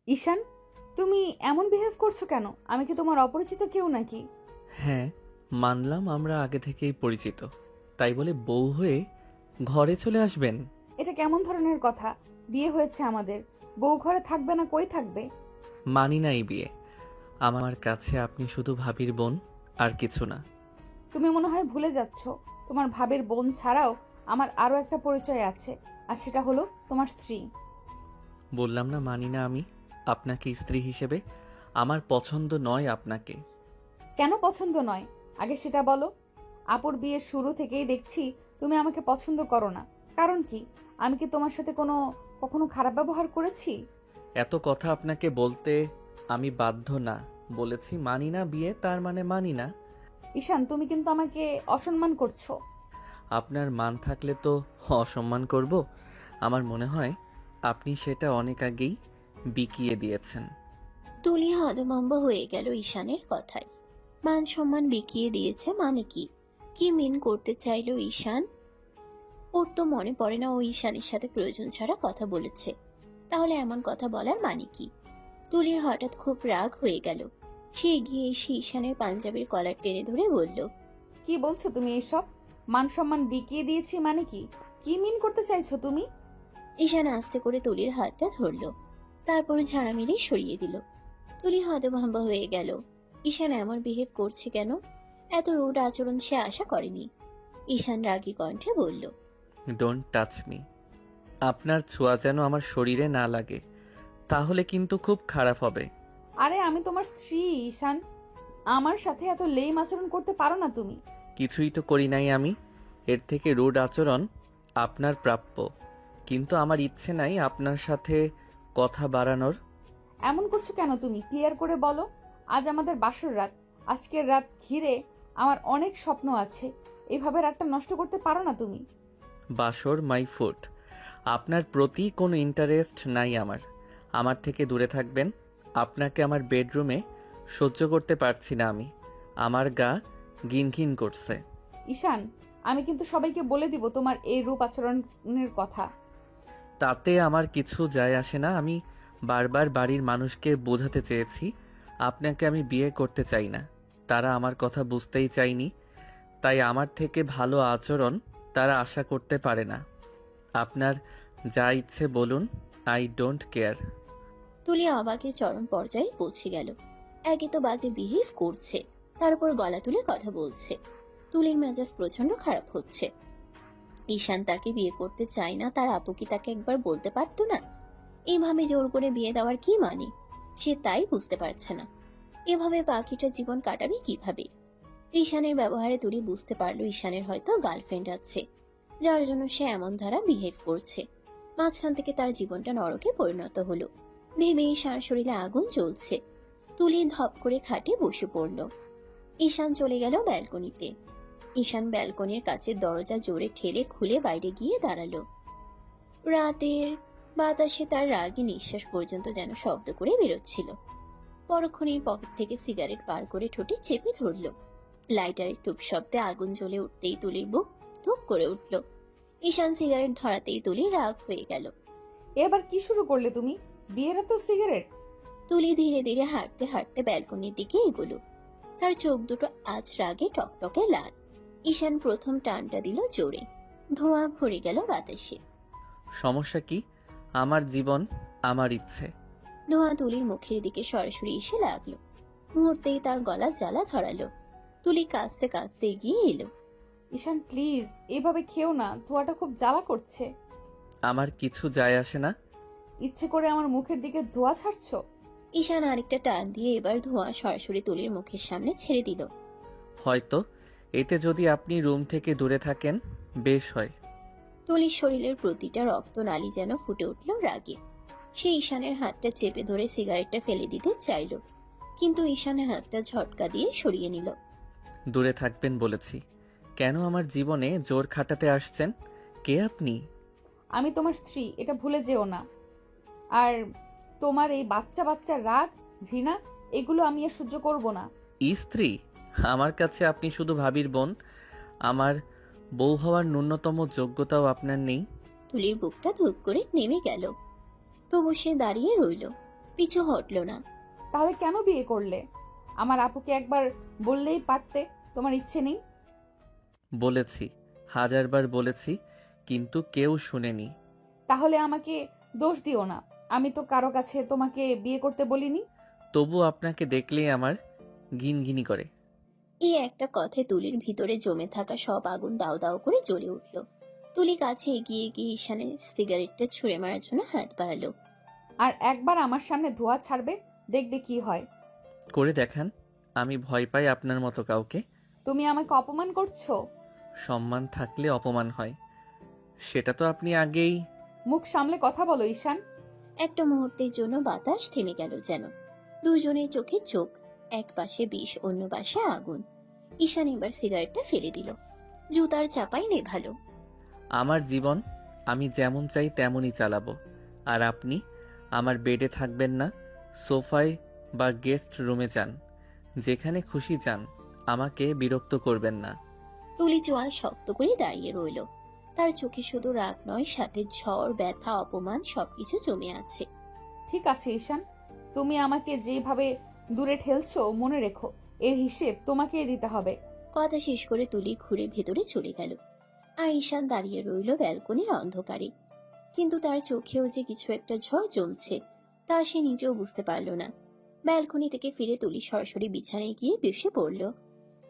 ঈশান, তুমি এমন বিহেভ করছো কেন? আমি কি তোমার অপরিচিত কেউ নাকি? হ্যাঁ, মানলাম আমরা আগে থেকেই পরিচিত, তাই বলে বউ হয়ে ঘরে চলে আসবেন? এটা কেমন ধরনের কথা? বিয়ে হয়েছে আমাদের, বউ ঘরে থাকবে না কই থাকবে? মানি নাই বিয়ে। আমার কাছে আপনি শুধু ভাবির বোন, আর কিছু না। তুমি মনে হয় ভুলে যাচ্ছ, তোমার ভাবের বোন ছাড়াও আমার আরো একটা পরিচয় আছে, আর সেটা হলো তোমার স্ত্রী। বললাম না মানি না আমি আপনাকে স্ত্রী হিসেবে। আমার পছন্দ নয় আপনাকে। কেন পছন্দ নয়? আগে সেটা বলো। আপুর বিয়ের শুরু থেকেই দেখছি তুমি আমাকে পছন্দ করো না। কারণ কি? আমি কি তোমার সাথে কখনো খারাপ ব্যবহার করেছি? এত কথা আপনাকে বলতে আমি বাধ্য না। বলেছি মানি না বিয়ে, তার মানে মানি না। ঈশান, তুমি কিন্তু আমাকে অসম্মান করছো। আপনার মান থাকলে তো অসম্মান করব? আমার মনে হয় আপনি সেটা অনেক আগেই বিকিয়ে দিয়েছেন। তুলি হতভম্ব হয়ে গেল ঈশানের কথায়। মান সম্মান বিকিয়ে দিয়েছে মানে কি? কি মিন করতে চাইলো ঈশান? ওর তো মনে পড়ে না ও ঈশানের সাথে প্রয়োজন ছাড়া কথা বলেছে। তাহলে এমন কথা বলার মানে কি? তুলির হঠাৎ খুব রাগ হয়ে গেল। সে এগিয়ে এসে ঈশানের পাঞ্জাবির কলার টেনে ধরে বলল, কি বলছো তুমি এসব? মান সম্মান বিকিয়ে দিয়েছি মানে কি? কি মিন করতে চাইছো তুমি? ঈশান আস্তে করে তুলির হাতটা ধরলো, তারপরে ঝাড়া মেরে সরিয়ে দিল। তুলি হতভম্ব হয়ে গেল। ঈশান এমন বিহেভ করছে কেন? এত রুড আচরণ সে আশা করেনি। ঈশান রাগী কণ্ঠে বলল, ডোন্ট টাচ মি। আপনার ছোঁয়া যেন আমার শরীরে না লাগে, তাহলে কিন্তু খুব খারাপ হবে। আরে আমি তোমার স্ত্রী ঈশান, আমার সাথে এত লেম আচরণ করতে পারো না তুমি। কিছুই তো করি নাই আমি। এর থেকে রুড আচরণ আপনার প্রাপ্য, কিন্তু আমার ইচ্ছে নাই আপনার সাথে কথা বাড়ানোর। এমন করছো কেন তুমি? ক্লিয়ার করে বলো। আজ আমাদের বাসর রাত, আজকের রাত ঘিরে আমার অনেক স্বপ্ন আছে। এইভাবে রাতটা নষ্ট করতে পারো না তুমি। বাসর মাই ফুড। আপনার প্রতি কোনো ইন্টারেস্ট নাই আমার। আমার থেকে দূরে থাকবেন। আপনাকে আমার বেডরুমে সহ্য করতে পারছি না আমি। আমার গা ঘিন করছে। ঈশান, আমি কিন্তু সবাইকে বলে দিব তোমার এই রূপ আচরণের কথা। তাতে আমার কিছু যায় আসে না। আমি বারবার বাড়ির মানুষকে বোঝাতে চেয়েছি আপনাকে আমি বিয়ে করতে চাই না। তারা আমার কথা বুঝতেই চায়নি, তাই আমার থেকে ভালো আচরণ তারা আশা করতে পারে না। আপনার যা ইচ্ছে বলুন, আই ডোন্ট কেয়ার। তুলি অবাকের চরম পর্যায়ে পৌঁছে গেল। একে তো বাজে বিহেভ করছে, তার উপর গলা তুলে কথা বলছে। তুলির মেজাজ প্রচন্ড খারাপ হচ্ছে। ঈশান তাকে বিয়ে করতে চায় না, তার আপু কি তাকে একবার বলতে পারতো না? এইভাবে জোর করে বিয়ে দেওয়ার কি মানে? সে তাই বুঝতে পারছে না। এভাবে বাকিটা জীবন কাটাবে কিভাবে? ঈশানের ব্যবহারে তুলি বুঝতে পারলো ঈশানের হয়তো গার্লফ্রেন্ড আছে, যার জন্য সে এমন ধারা বিহেভ করছে। মাঝখান থেকে তার জীবনটা নরকে পরিণত হলো। ভেবেই সারা শরীরে আগুন জ্বলছে। তুলি ধপ করে খাটে বসে পড়ল। ঈশান চলে গেল ব্যালকনিতে। ঈশান ব্যালকনির কাছের দরজা জোরে ঠেলে খুলে বাইরে গিয়ে দাঁড়ালো। রাতের বাতাসে তার রাগী নিঃশ্বাস পর্যন্ত যেন শব্দ করে বেরোচ্ছিল। পরক্ষণেই পকেট থেকে সিগারেট বার করে ঠোঁটে চেপে ধরল। লাইটারের টুপ শব্দে আগুন জ্বলে উঠতেই তুলির বুক ধুপ করে উঠল। ঈশান সিগারেট ধরাতেই তুলি রাগ হয়ে গেল। এবার কি শুরু করলে তুমি? বিয়ের তো সিগারেট? তুলি ধীরে ধীরে হাঁটতে হাঁটতে ব্যালকনির দিকে এগোলো। তার চোখ দুটো আজ রাগে টকটকে লাল। ঈশান প্রথম টানটা দিল জোরে। ধোঁয়া ভরে গেল বাতাসে। সমস্যা কি? আমার জীবন, আমার ইচ্ছে। ধোঁয়া তুলির মুখের দিকে সরাসরি এসে লাগলো। মুহূর্তেই তার গলা জ্বালা ধরালো। তুলি কাঁচতে কাঁচতে এগিয়ে এলো। ঈশান প্লিজ, এভাবে খেও না, ধোঁয়াটা খুব জ্বালা করছে। আমার কিছু যায় আসে না। ইচ্ছে করে আমার মুখের দিকে ধোঁয়া ছাড়ছো? ঈশান আরেকটা টান দিয়ে এবার ধোঁয়া সরাসরি তুলির মুখের সামনে ছেড়ে দিল। হয়তো এতে যদি আপনি রুম থেকে দূরে থাকেন বেশ হয়। তুলির শরীরের প্রতিটা রক্তনালী যেন ফুটে উঠল রাগে। সে ঈশানের হাতটা চেপে ধরে সিগারেটটা ফেলে দিতে চাইল, কিন্তু ঈশানের হাতটা ঝটকা দিয়ে সরিয়ে নিল। দূরে থাকবেন বলেছি। কেন আমার জীবনে জোর খাটাতে আসছেন? কে আপনি? আমি তোমার স্ত্রী, এটা ভুলে যেও না। আর তোমার এই বাচ্চা বাচ্চা রাগ, ঘৃণা, এগুলো আমি আর সহ্য করব না। স্ত্রী? আমার কাছে আপনি শুধু ভাবির বোন। আমার বউ হওয়ার ন্যূনতম যোগ্যতাও আপনার নেই। তুলির বুকটা ধুপ করে নেমে গেল। তবু সে দাঁড়িয়ে রইল। পিছু হটল না। তাহলে কেন বিয়ে করলে? আমার আপুকে একবার বললেই পারতে। তোমার ইচ্ছে নেই? বলেছি, হাজারবার বলেছি, কিন্তু কেউ শুনেনি। তাহলে আমাকে দোষ দিও না। আমি তো কারো কাছে তোমাকে বিয়ে করতে বলিনি। তবু আপনাকে দেখলেই আমার ঘিনঘিনি করে। এই একটা কথায় তুলির ভিতরে জমে থাকা সব আগুন দাও দাও করে জ্বলে উঠল। তুলি কাছে এগিয়ে গিয়ে ঈশানের সিগারেটটা ছুঁড়ে মারার জন্য হাত বাড়ালো। আর একবার আমার সামনে ধোঁয়া ছাড়বে, দেখবে কি হয়। করে দেখান। আমি ভয় পাই আপনার মতো কাউকে। তুমি আমাকে অপমান করছো। সম্মান থাকলে অপমান হয়, সেটা তো আপনি আগেই। মুখ সামলে কথা বলো ঈশান। একটা মুহূর্তের জন্য বাতাস থেমে গেল যেন। দুজনের চোখে চোখ, এক পাশে বিষ, অন্য পাশে আগুন। ঈশান এবার সিগারেটটা ফেলে দিল, জুতার চাপাই নেভালো। আমার জীবন আমি যেমন চাই তেমনই চালাবো। আর আপনি আমার বেডে থাকবেন না, সোফায় বা গেস্ট রুমে যান, যেখানে খুশি যান, আমাকে বিরক্ত করবেন না। তুলি চোয়াল শক্ত করে দাঁড়িয়ে রইল। তার চোখে শুধু রাগ নয়, সাথে ঝড়, ব্যথা, অপমান সবকিছু জমে আছে। ঠিক আছে ঈশান, তুমি আমাকে যেভাবে দূরে ঠেলছো, মনে রেখো এর হিসেব তোমাকেই দিতে হবে। কথা শেষ করে তুলি ঘুরে ভেতরে চলে গেল। আর ঈশান দাঁড়িয়ে রইল ব্যালকনির অন্ধকারে। কিন্তু তার চোখেও যে কিছু একটা ঝড় জমছে, তা সে নিজেও বুঝতে পারল না। ব্যালকনি থেকে ফিরে তুলি সরাসরি বিছানায় গিয়ে বসে পড়ল।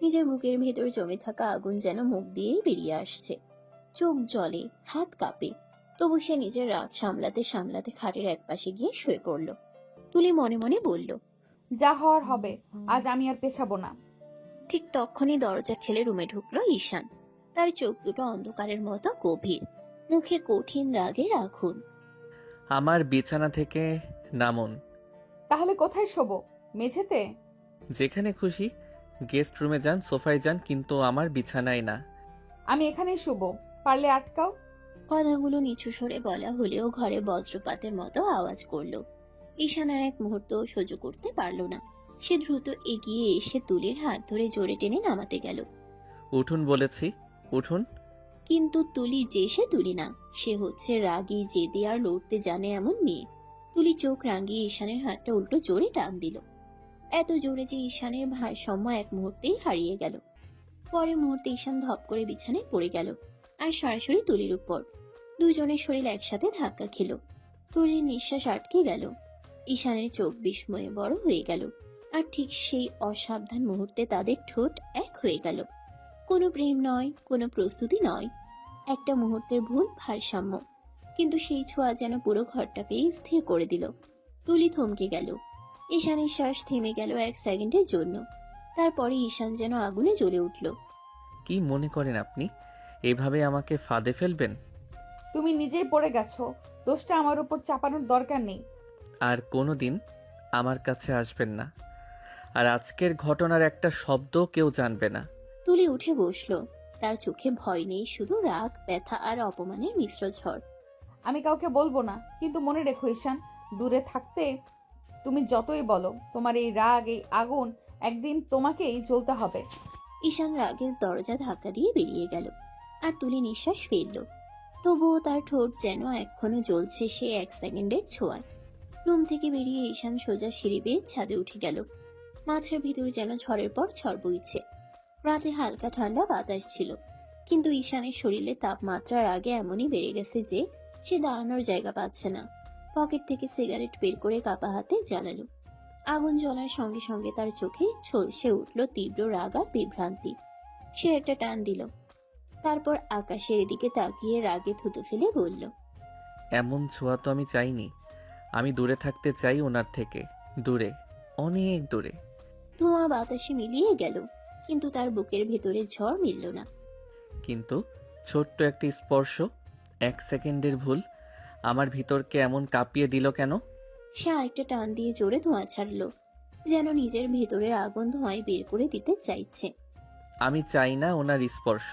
নিজের বুকের ভেতর জমে থাকা আগুন যেন মুখ দিয়েই বেরিয়ে আসছে। চোখ জ্বলে, হাত কাঁপে। তবু সে নিজের রাগ সামলাতে সামলাতে খাটের একপাশে গিয়ে শুয়ে পড়ল। তুলি মনে মনে বলল, যা হওয়ার হবে, আজ আমি আর পেছাবো না। ঠিক তখনই দরজা ঠেলে রুমে ঢুকলো ঈশান। তার চোখ দুটো অন্ধকারের মতো গভীর, মুখে কঠিন রাগের আগুন। আমার বিছানা থেকে নামুন। তাহলে কোথায় শোবো? মেঝেতে? যেখানে খুশি, গেস্ট রুমে যান, সোফায় যান, কিন্তু আমার বিছানায় না। আমি এখানেই শুবো, পারলে আটকাও। কথাগুলো নিচু স্বরে বলা হলেও ঘরে বজ্রপাতের মতো আওয়াজ করলো। ঈশান আর এক মুহূর্ত সহ্য করতে পারল না। সে দ্রুত এগিয়ে এসে তুলির হাত ধরে জোরে টেনে নামাতে গেল। উঠুন বলেছি, উঠুন। কিন্তু তুলি যে সে তুলি না, সে হচ্ছে রাগী, জেদি আর লড়তে জানে এমন মেয়ে। তুলি চোখ রাঙিয়ে ঈশানের হাতটা উল্টো জোরে টান দিল, এত জোরে যে ঈশানের ভারসাম্য এক মুহূর্তেই হারিয়ে গেল। পরের মুহূর্তে ঈশান ধপ করে বিছানায় পড়ে গেল আর সরাসরি তুলির উপর। দুজনের শরীর একসাথে ধাক্কা খেল। তুলির নিঃশ্বাস আটকে গেল। ঈশানের চোখ বিস্ময়ে বড় হয়ে গেল। আর ঠিক সেই অসাবধান মুহূর্তে তাদের ঠোঁট এক হয়ে গেল। কোনো প্রেম নয়, কোনো প্রস্তুতি নয়, একটা মুহূর্তের ভুল ভারসাম্য। কিন্তু সেই ছোঁয়া যেন পুরো ঘরটাকেই স্থির করে দিল। তুলি থমকে গেল। ঈশানের শ্বাস থেমে গেল এক সেকেন্ডের জন্য। তারপরে ঈশান যেন আগুনে জ্বলে উঠল। কি মনে করেন আপনি এভাবে আমাকে ফাঁদে ফেলবেন? তুমি নিজেই পড়ে গেছো, দোষটা আমার উপর চাপানোর দরকার নেই। আর কোনো দিন আমার কাছে আসবেন না। আর আজকের ঘটনার একটা শব্দ কেউ জানবে না। তুলি উঠে বসলো। তার চোখে ভয় নেই, শুধু রাগ, ব্যথা আর অপমানের মিশ্র ঝড়। আমি কাউকে বলবো না, কিন্তু মনে রেখো ঈশান, দূরে থাকতে তুমি যতই বলো, তোমার এই রাগ, এই আগুন একদিন তোমাকেই জ্বলতে হবে। ঈশান রাগের দরজা ধাক্কা দিয়ে বেরিয়ে গেল। আর তুলি নিঃশ্বাস ফেলল। তবুও তার ঠোঁট যেন এখনো জ্বলছে সে এক সেকেন্ডের ছোঁয়ায়। রুম থেকে বেরিয়ে ঈশান সোজা সিঁড়ি বেয়ে ছাদে উঠে গেল। মাথার ভিতর যেন ঝড়ের পর ঝড় বইছে। রাতে হালকা ঠান্ডা বাতাস ছিল, কিন্তু ঈশানের শরীরে তাপমাত্রার আগে এমনই বেড়ে গেছে যে সে দাঁড়ানোর জায়গা পাচ্ছে না। পকেট থেকে সিগারেট বের করে কাপা হাতে জ্বালালো। আগুন জ্বলার সঙ্গে সঙ্গে তার চোখে ঝলসে উঠল তীব্র রাগ আর বিভ্রান্তি। সে একটা টান দিল, তারপর আকাশের দিকে তাকিয়ে রাগে থুতু ফেলে বলল, এমন ছোঁয়া তো আমি চাইনি। আমি দূরে থাকতে চাই ওনার থেকে, দূরে, অনেক দূরে। ধোঁয়া বাতাসে মিলিয়ে গেল, কিন্তু তার বুকের ভেতরে ঝড় মিলল না। কিন্তু ছোট্ট একটি স্পর্শ, এক সেকেন্ডের ভুল আমার ভিতরকে এমন কাঁপিয়ে দিল কেন? সে আরেকটা টান দিয়ে জোরে ধোঁয়া ছাড়লো, যেন নিজের ভেতরের আগুন ধোঁয়ায় বের করে দিতে চাইছে। আমি চাই না ওনার স্পর্শ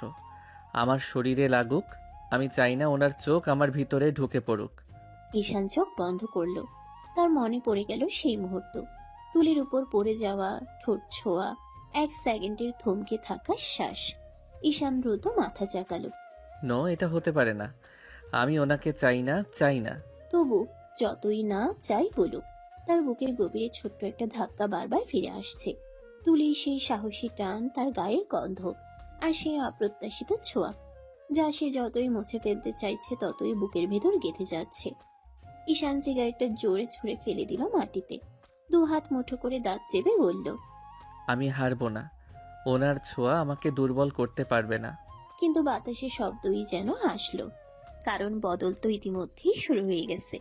আমার শরীরে লাগুক। আমি চাই না ওনার চোখ আমার ভিতরে ঢুকে পড়ুক। ঈশান চোখ বন্ধ করলো। তার মনে পড়ে গেল সেই মুহূর্ত, তুলির উপর পড়ে যাওয়া ঠোঁট ছোঁয়া, এক সেকেন্ডের থমকে থাকা শ্বাস। ঈশান দ্রুত মাথা চাকালো। নো, এটা হতে পারে না। আমি ওনাকে চাই না, চাই না। তবু যতই না চাই বলুক, তার বুকের গভীরে ছোট্ট একটা ধাক্কা বারবার ফিরে আসছে। তুলির সেই সাহসী টান, তার গায়ের গন্ধ, আর সেই অপ্রত্যাশিত ছোঁয়া, যা সে যতই মুছে ফেলতে চাইছে ততই বুকের ভেতর গেঁথে যাচ্ছে। ঈশান সিগারেটটা জোরে ছুঁড়ে ফেলে দিল মাটিতে। দু হাত মুঠো করে দাঁত চেপে বলল, আমি হারবো না। ওনার ছোঁয়া আমাকে দুর্বল করতে পারবে না। কিন্তু বাতাসে শব্দই যেন আসলো, কারণ বদল তো ইতিমধ্যেই শুরু হয়ে গেছে,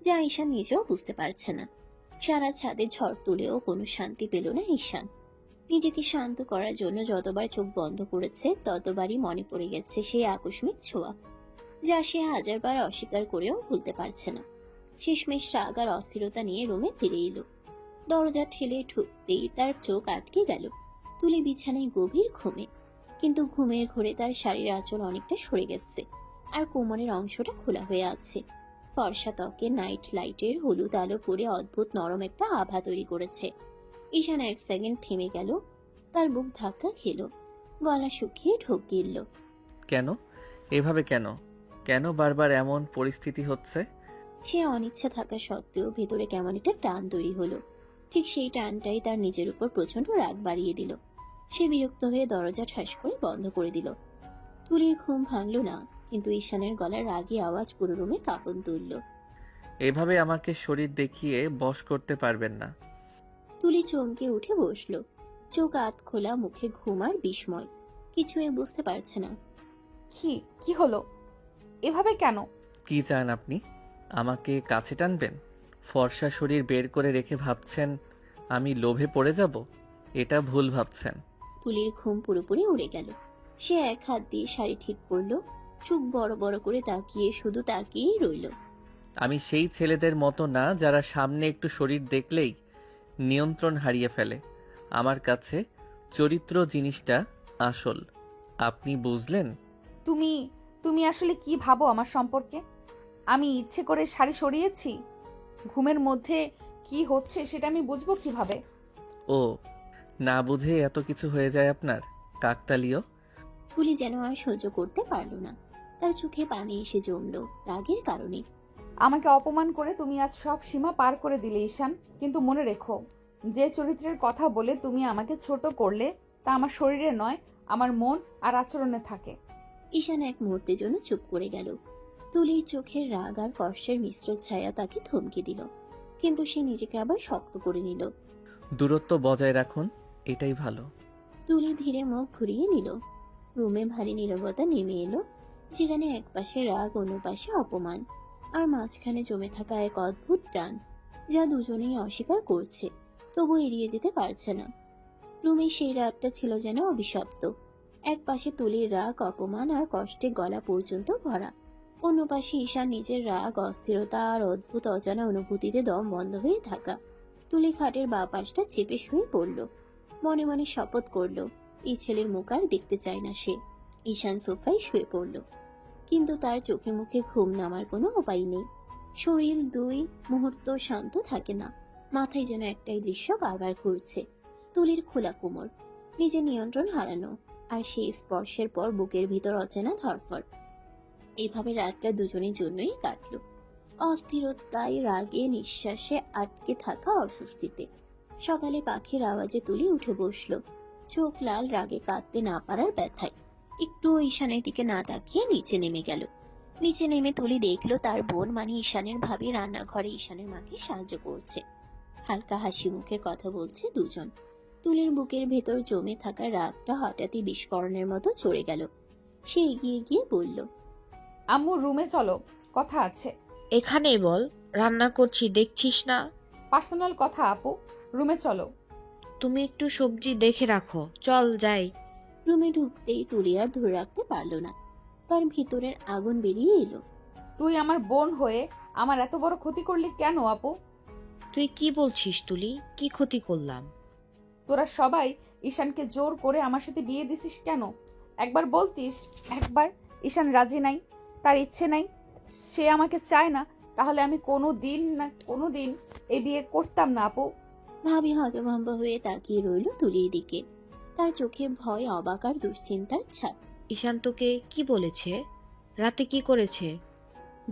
যা ঈশান নিজেও বুঝতে পারছে না। সারা ছাদে ঝড় তুলেও কোনো শান্তি পেল না ঈশান। নিজেকে শান্ত করার জন্য যতবার চোখ বন্ধ করেছে ততবারই মনে পড়ে গেছে সেই আকস্মিক ছোঁয়া, যা সে হাজারবার অস্বীকার করেও ভুলতে পারছে না। শেষমেশ রাগ আর অস্থিরতা নিয়ে রুমে ফিরে এলো। দরজা ঠেলে ঠুকতেই তার চোখ আটকে গেল। তুলে বিছানায় গভীর ঘুমে, কিন্তু ঘুমের ঘোরে তার শাড়ির আঁচল অনেকটা সরে গেছে, আর কোমরের অংশটা খোলা হয়ে আছে। ফর্সা ত্বকে নাইট লাইটের হলুদ আলো পড়ে অদ্ভুত নরম একটা আভা তৈরি করেছে। ঈশান এক সেকেন্ড থেমে গেল, তার বুক ধাক্কা খেল, গলা শুকিয়ে ঢোক গিলল। কেন? এভাবে কেন? কেন বারবার এমন পরিস্থিতি হচ্ছে? সে অনিচ্ছা থাকা সত্ত্বেও ভেতরে কেমন একটা টান তৈরি হলো। ঠিক সেই টানটাই তার নিজের উপর প্রচন্ড রাগ বাড়িয়ে দিল। সে বিরক্ত হয়ে দরজা ঠাস করে বন্ধ করে দিল। তুলির ঘুম ভাঙল না, কিন্তু ঈশানের গলার রাগী আওয়াজ পুরো রুমে কাঁপন তুলল। এভাবে আমাকে শরীর দেখিয়ে বশ করতে পারবেন না। তুলি চমকে উঠে বসলো, চোখ আত খোলা, মুখে ঘুম আর বিস্ময়। কিছুই বুঝতে পারছে না। কি কি হলো? এভাবে কেন? কি চান আপনি? আমাকে কাছে টানবেন? ফর্সা শরীর বের করে রেখে ভাবছেন আমি লোভে পড়ে যাব? এটা ভুল ভাবছেন। তুলির ঘুম পুরোপুরি উড়ে গেল। সে এক হাত দিয়ে শাড়ি ঠিক করলো, চোখ বড় বড় করে তাকিয়ে শুধু তাকিয়েই রইল। আমি সেই ছেলেদের মতো না যারা সামনে একটু শরীর দেখলেই নিয়ন্ত্রণ হারিয়ে ফেলে। আমার কাছে চরিত্র জিনিসটা আসল। আপনি বুঝলেন? তুমি তুমি আসলে কি ভাবো আমার সম্পর্কে? আমি ইচ্ছে করে শাড়ি সরিয়েছি? ঘুমের মধ্যে কি হচ্ছে সেটা আমি বুঝবো কিভাবে? ও, না বুঝে এত কিছু হয়ে যায় আপনার? কাকতালীয়। তুলি যেন আর সহ্য করতে পারল না, তার চোখে পানি এসে জমলো রাগের কারণে। আমাকে অপমান করে তুমি আজ সব সীমা পার করে দিলে ঈশান। কিন্তু মনে রেখো, যে চরিত্রের কথা বলে তুমি আমাকে ছোট করলে তা আমার শরীরে নয়, আমার মন আর আচরণে থাকে। ঈশান এক মুহূর্তের জন্য চুপ করে গেল। তুলির চোখের রাগ আর কষ্টের মিশ্র ছায়া তাকে থমকে দিল, কিন্তু সে নিজেকে আবার শক্ত করে নিল। দূরত্ব বজায় রাখুন, এটাই ভালো। তুলি ধীরে মুখ ঘুরিয়ে নিল। রুমে ভারী নীরবতা নেমে এলো, যেখানে এক পাশে রাগ, অন্য পাশে অপমান, আর মাঝখানে জমে থাকা এক অদ্ভুত টান, যা দুজনেই অস্বীকার করছে, তবু এড়িয়ে যেতে পারছে না। রুমে সেই রাগটা ছিল যেন অভিশপ্ত। এক পাশে তুলির রাগ, অপমান আর কষ্টে গলা পর্যন্ত ভরা, অন্য পাশে ঈশান নিজের রাগ, অস্থিরতা আর অদ্ভুত অজানা অনুভূতিতে দম বন্ধ হয়ে থাকা। তুলি খাটের বাঁ পাশটা চেপে শুয়ে পড়ল, মনে মনে শপথ করল এই ছেলের মুখ আর দেখতে চায় না সে। ঈশান সোফায় শুয়ে পড়ল, কিন্তু তার চোখে মুখে ঘুম নামার কোনো উপায় নেই। শরীর দুই মুহূর্ত শান্ত থাকে না, মাথায় যেন একটাই দৃশ্য বারবার ঘুরছে, তুলির খোলা কোমর, নিজের নিয়ন্ত্রণ হারানো, আর সেই স্পর্শের পর বুকের ভিতর অচেনা ধরফর। এভাবে রাতটা দুজনের জন্যই কাটলো, অস্থিরতায়, রাগে, নিঃশ্বাসে আটকে থাকা অস্বস্তিতে। সকালে পাখির আওয়াজে তুলি উঠে বসলো, চোখ লাল, রাগে কাঁদতে না পারার ব্যথায়। একটু ঈশানের দিকে না তাকিয়ে নিচে নেমে গেল। নিচে নেমে তুলি দেখলো তার বোন মানে ঈশানের ভাবি রান্নাঘরে ঈশানের মাকে সাহায্য করছে। হালকা হাসি মুখে কথা বলছে দুজন। তুলির বুকের ভেতর জমে থাকা রাগটা হঠাৎই বিস্ফোরণের মতো চড়ে গেল। সে এগিয়ে গিয়ে বলল, আম্মু রুমে চলো, কথা আছে। এখানেই বল, রান্না করছি দেখছিস না? পার্সোনাল কথা আপু, রুমে চলো। তুমি একটু সবজি দেখে রাখো, চল যাই। রুমে ঢুকতেই তুলি আর ধরে রাখতে পারলো না, তার ভিতরের আগুন বেরিয়ে এলো। তুই আমার বোন হয়ে আমার এত বড় ক্ষতি করলি কেন আপু? তুই কি বলছিস তুলি? কি ক্ষতি করলাম? তোরা সবাই ঈশানকে জোর করে আমার সাথে বিয়ে দিছিস কেন? একবার বলতিস। একবার ঈশান রাজি নাই, তার ইচ্ছে নাই, সে আমাকে চায় না, তাহলে আমি কোনো দিন এই বিয়ে করতাম না আপু। ভাবি হতভম্ব হয়ে তাকিয়ে রইল তুলির দিকে, তার চোখে ভয়, অবাক আর দুশ্চিন্তার ছাপ। ঈশান তোকে কি বলেছে? রাতে কি করেছে?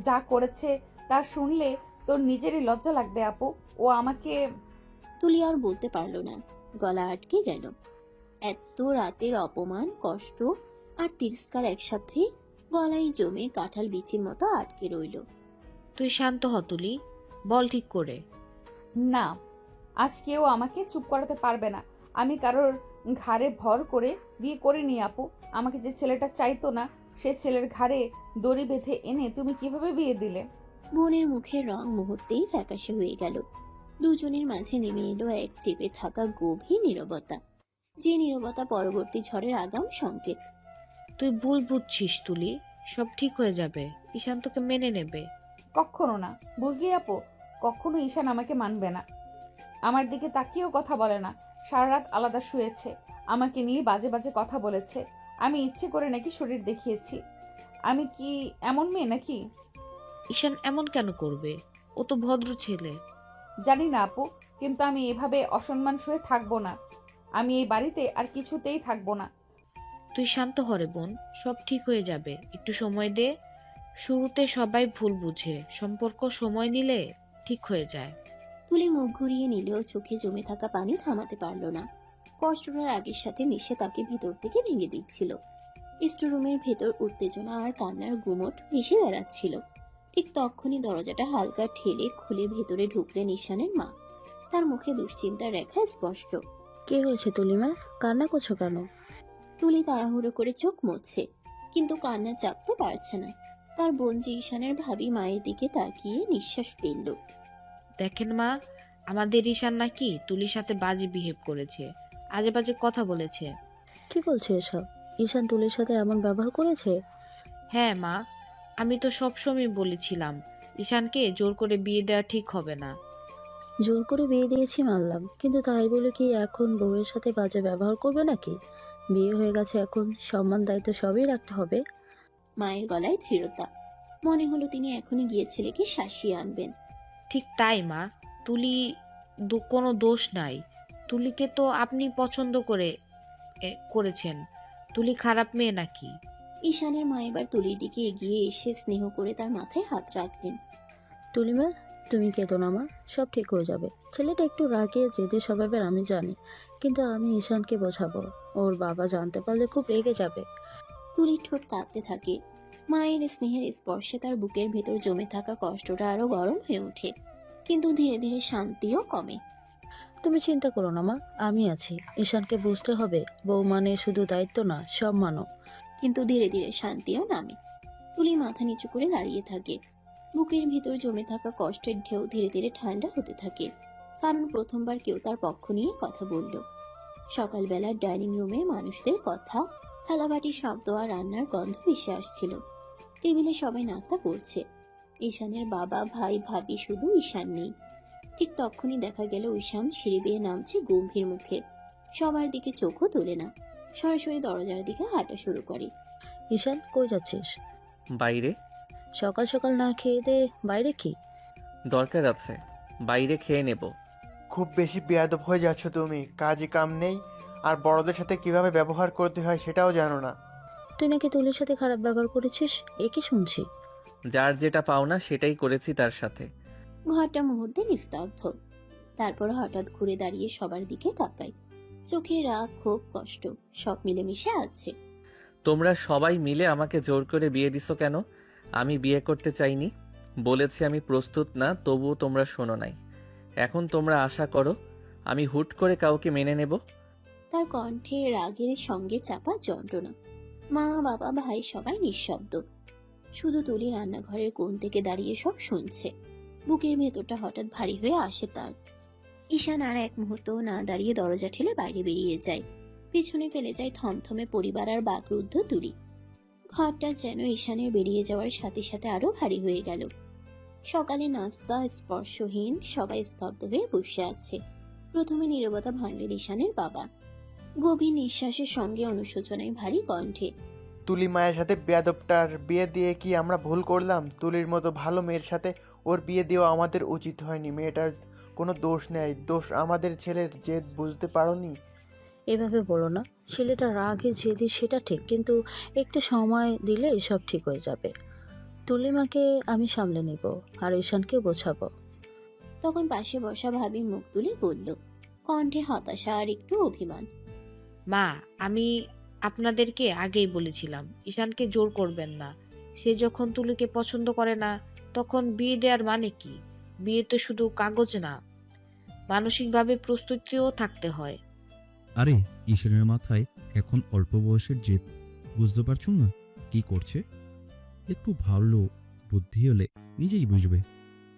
যা করেছে তা শুনলে তোর নিজেরই লজ্জা লাগবে আপু। ও আমাকে তুলি আর বলতে পারল না, গলা আটকে গেল। এত রাতের অপমান, কষ্ট আর তিরস্কার একসাথে গলায় জমে কাঁঠাল বিচির মতো আটকে রইল। তুই শান্ত হ তুলি, বল ঠিক করে। না, আজ কেউ আমাকে চুপ করাতে পারবে না। আমি কারোর ঘাড়ে ভর করে বিয়ে করিনি আপু। আমাকে যে ছেলেটা চাইতো না, সে ছেলের ঘাড়ে দড়ি বেঁধে এনে তুমি কিভাবে বিয়ে দিলে? বোনের মুখের রং মুহূর্তেই ফ্যাকাশে হয়ে গেল। দুজনের মাঝে নেমে এলো এক চেপে থাকা গভীর নীরবতা, যে নীরবতা পরবর্তী ঝড়ের আগাম সংকেত। তুই ভুল বুঝছিস তুলি, সব ঠিক হয়ে যাবে, ঈশান তোকে মেনে নেবে। কখনো না, বুঝলি আপু? কখনো ঈশান আমাকে মানবে না। আমার দিকে তাকিয়েও কথা বলে না। সারা রাত আলাদা শুয়েছে, আমাকে নিয়ে বাজে বাজে কথা বলেছে। আমি ইচ্ছে করে নাকি শরীর দেখিয়েছি। আমি কি এমন মেয়ে নাকি? ঈশান এমন কেন করবে? ও তো ভদ্র ছেলে। জানি না আপু, কিন্তু আমি এভাবে অসম্মান সয়ে থাকবো না। আমি এই বাড়িতে আর কিছুতেই থাকবো না। তুই শান্ত হরে বোন, সব ঠিক হয়ে যাবে, একটু সময় দে। শুরুতে সবাই ভুল বুঝে, সম্পর্ক সময় নিলে ঠিক হয়ে যায়। তুলি মুখ ঘুরিয়ে নিলেও চোখে জমে থাকা পানি থামাতে পারল না। কষ্টটার আগের সাথে মিশে তাকে ভিতর থেকে ভেঙে দিচ্ছিল। স্টোরুমের ভেতর উত্তেজনা আর কান্নার গুমট ভেসে বেড়াচ্ছিল। ঠিক তখনই দরজাটা হালকা ঠেলে খুলে ভেতরে ঢুকলেন ঈশানের মা। তার মুখে দুশ্চিন্তার রেখা স্পষ্ট। কি হয়েছে তুলিমা, কান্না করছো কেন? তুলি তাড়াহুড়ো করে চোখ মুছছে, কিন্তু কান্না চাপতে পারছে না। তার বোন যে ঈশানের ভাবি মায়ের দিকে তাকিয়ে নিঃশ্বাস ফেলল। দেখেন মা, আমাদের ঈশান নাকি তুলির সাথে বাজে বিহেভ করেছে, আজে বাজে কথা বলেছে। কি বলছো এসব? ঈশান তুলির সাথে এমন ব্যবহার করেছে? হ্যাঁ মা, আমি তো সবসময় বলেছিলাম ঈশানকে জোর করে বিয়ে দেওয়া ঠিক হবে না। জোর করে বিয়ে দিয়েছি মানলাম, কিন্তু তাই বলে কি এখন বউয়ের সাথে বাজে ব্যবহার করবে নাকি? বিয়ে হয়ে গেছে, এখন সম্মান দায়িত্ব সবই রাখতে হবে। মায়ের গলায় দৃঢ়তা। মনে হলো তিনি এখনই গিয়ে ছেলেকে শাসিয়ে আনবেন। ঠিক তাই মা, তুলি কোনো দোষ নাই। তুলিকে তো আপনি পছন্দ করেছেন। তুলি খারাপ মেয়ে নাকি? ঈশানের মা এবার তুলির দিকে এগিয়ে এসে স্নেহ করে তার মাথায় হাত রাখলেন। তুলিমা, তুমি কেঁদো না মা, সব ঠিক হয়ে যাবে। ছেলেটা একটু রাগে জেদি স্বভাবের আমি জানি, কিন্তু আমি ঈশানকে বোঝাবো। ওর বাবা জানতে পারলে খুব রেগে যাবে। তুলির ঠোঁট কাঁপতে থাকে। মায়ের স্নেহের স্পর্শে তার বুকের ভেতর জমে থাকা কষ্টটা আরো গরম হয়ে ওঠে, কিন্তু ধীরে ধীরে শান্তিও কমে। তুমি চিন্তা করো না মা, আমি আছি। ঈশানকে বুঝতে হবে বউ মানে শুধু দায়িত্ব না, সম্মানও। কিন্তু ধীরে ধীরে শান্তিও নামে। তুলি মাথা নিচু করে দাঁড়িয়ে থাকে। বুকের ভিতর জমে থাকা কষ্টের ঢেউ ধীরে ধীরে ঠান্ডা হতে থাকে, কারণ প্রথমবার কেউ তার পক্ষ নিয়ে কথা বলল। সকালবেলা ডাইনিং রুমে মানুষদের কথা, থালাবাটির শব্দ আর রান্নার গন্ধ ভেসে আসছিল। টেবিলে সবাই নাস্তা করছে। ঈশানের বাবা, ভাই, ভাবি, শুধু ঈশান নেই। ঠিক তখনই দেখা গেল ঈশান সিঁড়ি বেয়ে নামছে গম্ভীর মুখে। সবার দিকে চোখও তোলে না, সরাসরি দরজার দিকে হাঁটা শুরু করে। ঈশান, কই যাচ্ছিস? বাইরে। সকাল সকাল না খেয়ে দে বাইরে? কি দরকার আছে, বাইরে খেয়ে নেব। খুব বেশি বেয়াদব হয়ে যাচ্ছ তুমি। কাজই কাম নেই, আর বড়দের সাথে কিভাবে ব্যবহার করতে হয় সেটাও জানো না। তুই নাকি তুলির সাথে খারাপ ব্যবহার করেছিস, এ কি শুনছি? যার যেটা পাওনা সেটাই করেছি তার সাথে। ঘরটা মুহূর্তে নিস্তব্ধ। তারপর হঠাৎ ঘুরে দাঁড়িয়ে সবার দিকে তাকায়। চোখে রাগ, ক্ষোভ, কষ্ট সব মিলেমিশে আছে। তোমরা সবাই মিলে আমাকে জোর করে বিয়ে দিছো কেন? আমি বিয়ে করতে চাইনি, বলেছি আমি প্রস্তুত না, তবুও তোমরা শোনো নাই। এখন তোমরা আশা করো আমি হুট করে কাউকে মেনে নেব? তার কণ্ঠে রাগের সঙ্গে চাপা যন্ত্রণা। মা, বাবা, ভাই সবাই নিঃশব্দ। শুধু তুলি রান্নাঘরের কোণ থেকে দাঁড়িয়ে সব শুনছে। বুকের ভেতরটা হঠাৎ ভারী হয়ে আসে তার। ঈশান আর এক মুহূর্ত না দাঁড়িয়ে দরজা ঠেলে বাইরে বেরিয়ে যায়। পিছনে ফেলে যায় থমথমে পরিবার আর বাকরুদ্ধ তুলি। ঘরটা যেন ঈশানের বেরিয়ে যাওয়ার সাথে সাথে আরো ভারী হয়ে গেল। সকালে নাস্তা স্পর্শহীন, সবাই স্তব্ধ হয়ে বসে আছে। প্রথমে নীরবতা ভাঙলেন ঈশানের বাবা, গভীর নিঃশ্বাসের সঙ্গে অনুশোচনায় ভারী কণ্ঠে। তুলি মায়ের সাথে বেয়াদবটার বিয়ে দিয়ে কি আমরা ভুল করলাম? তুলির মতো ভালো মেয়ের সাথে ওর বিয়ে দেওয়া আমাদের উচিত হয়নি। মেয়েটার কোনো দোষ নেই, দোষ আমাদের ছেলের জেদ, বুঝতে পারোনি? এভাবে বলো না। ছেলেটা রাগে জেদি সেটা ঠিক, কিন্তু একটু সময় দিলে সব ঠিক হয়ে যাবে। তুলিমাকে আমি সামলে নিব, আর ঈশানকে বোঝাবো। তখন পাশে বসা ভাবি মুখ তুলে বলল, কণ্ঠে হতাশা আর একটু অভিমান। মা, আমি আপনাদেরকে আগেই বলেছিলাম ঈশানকে জোর করবেন না। সে যখন তুলিকে পছন্দ করে না, তখন বিয়ে দেওয়ার মানে কি? বিয়ে তো শুধু কাগজ না, মানসিকভাবে প্রস্তুতিও থাকতে হয়। আরে ঈশানের মাথায় এখন অল্প বয়সের জেদ, বুঝতে পারছো না কি করছে? একটু ভালো বুদ্ধি হলে নিজেই বুঝবে।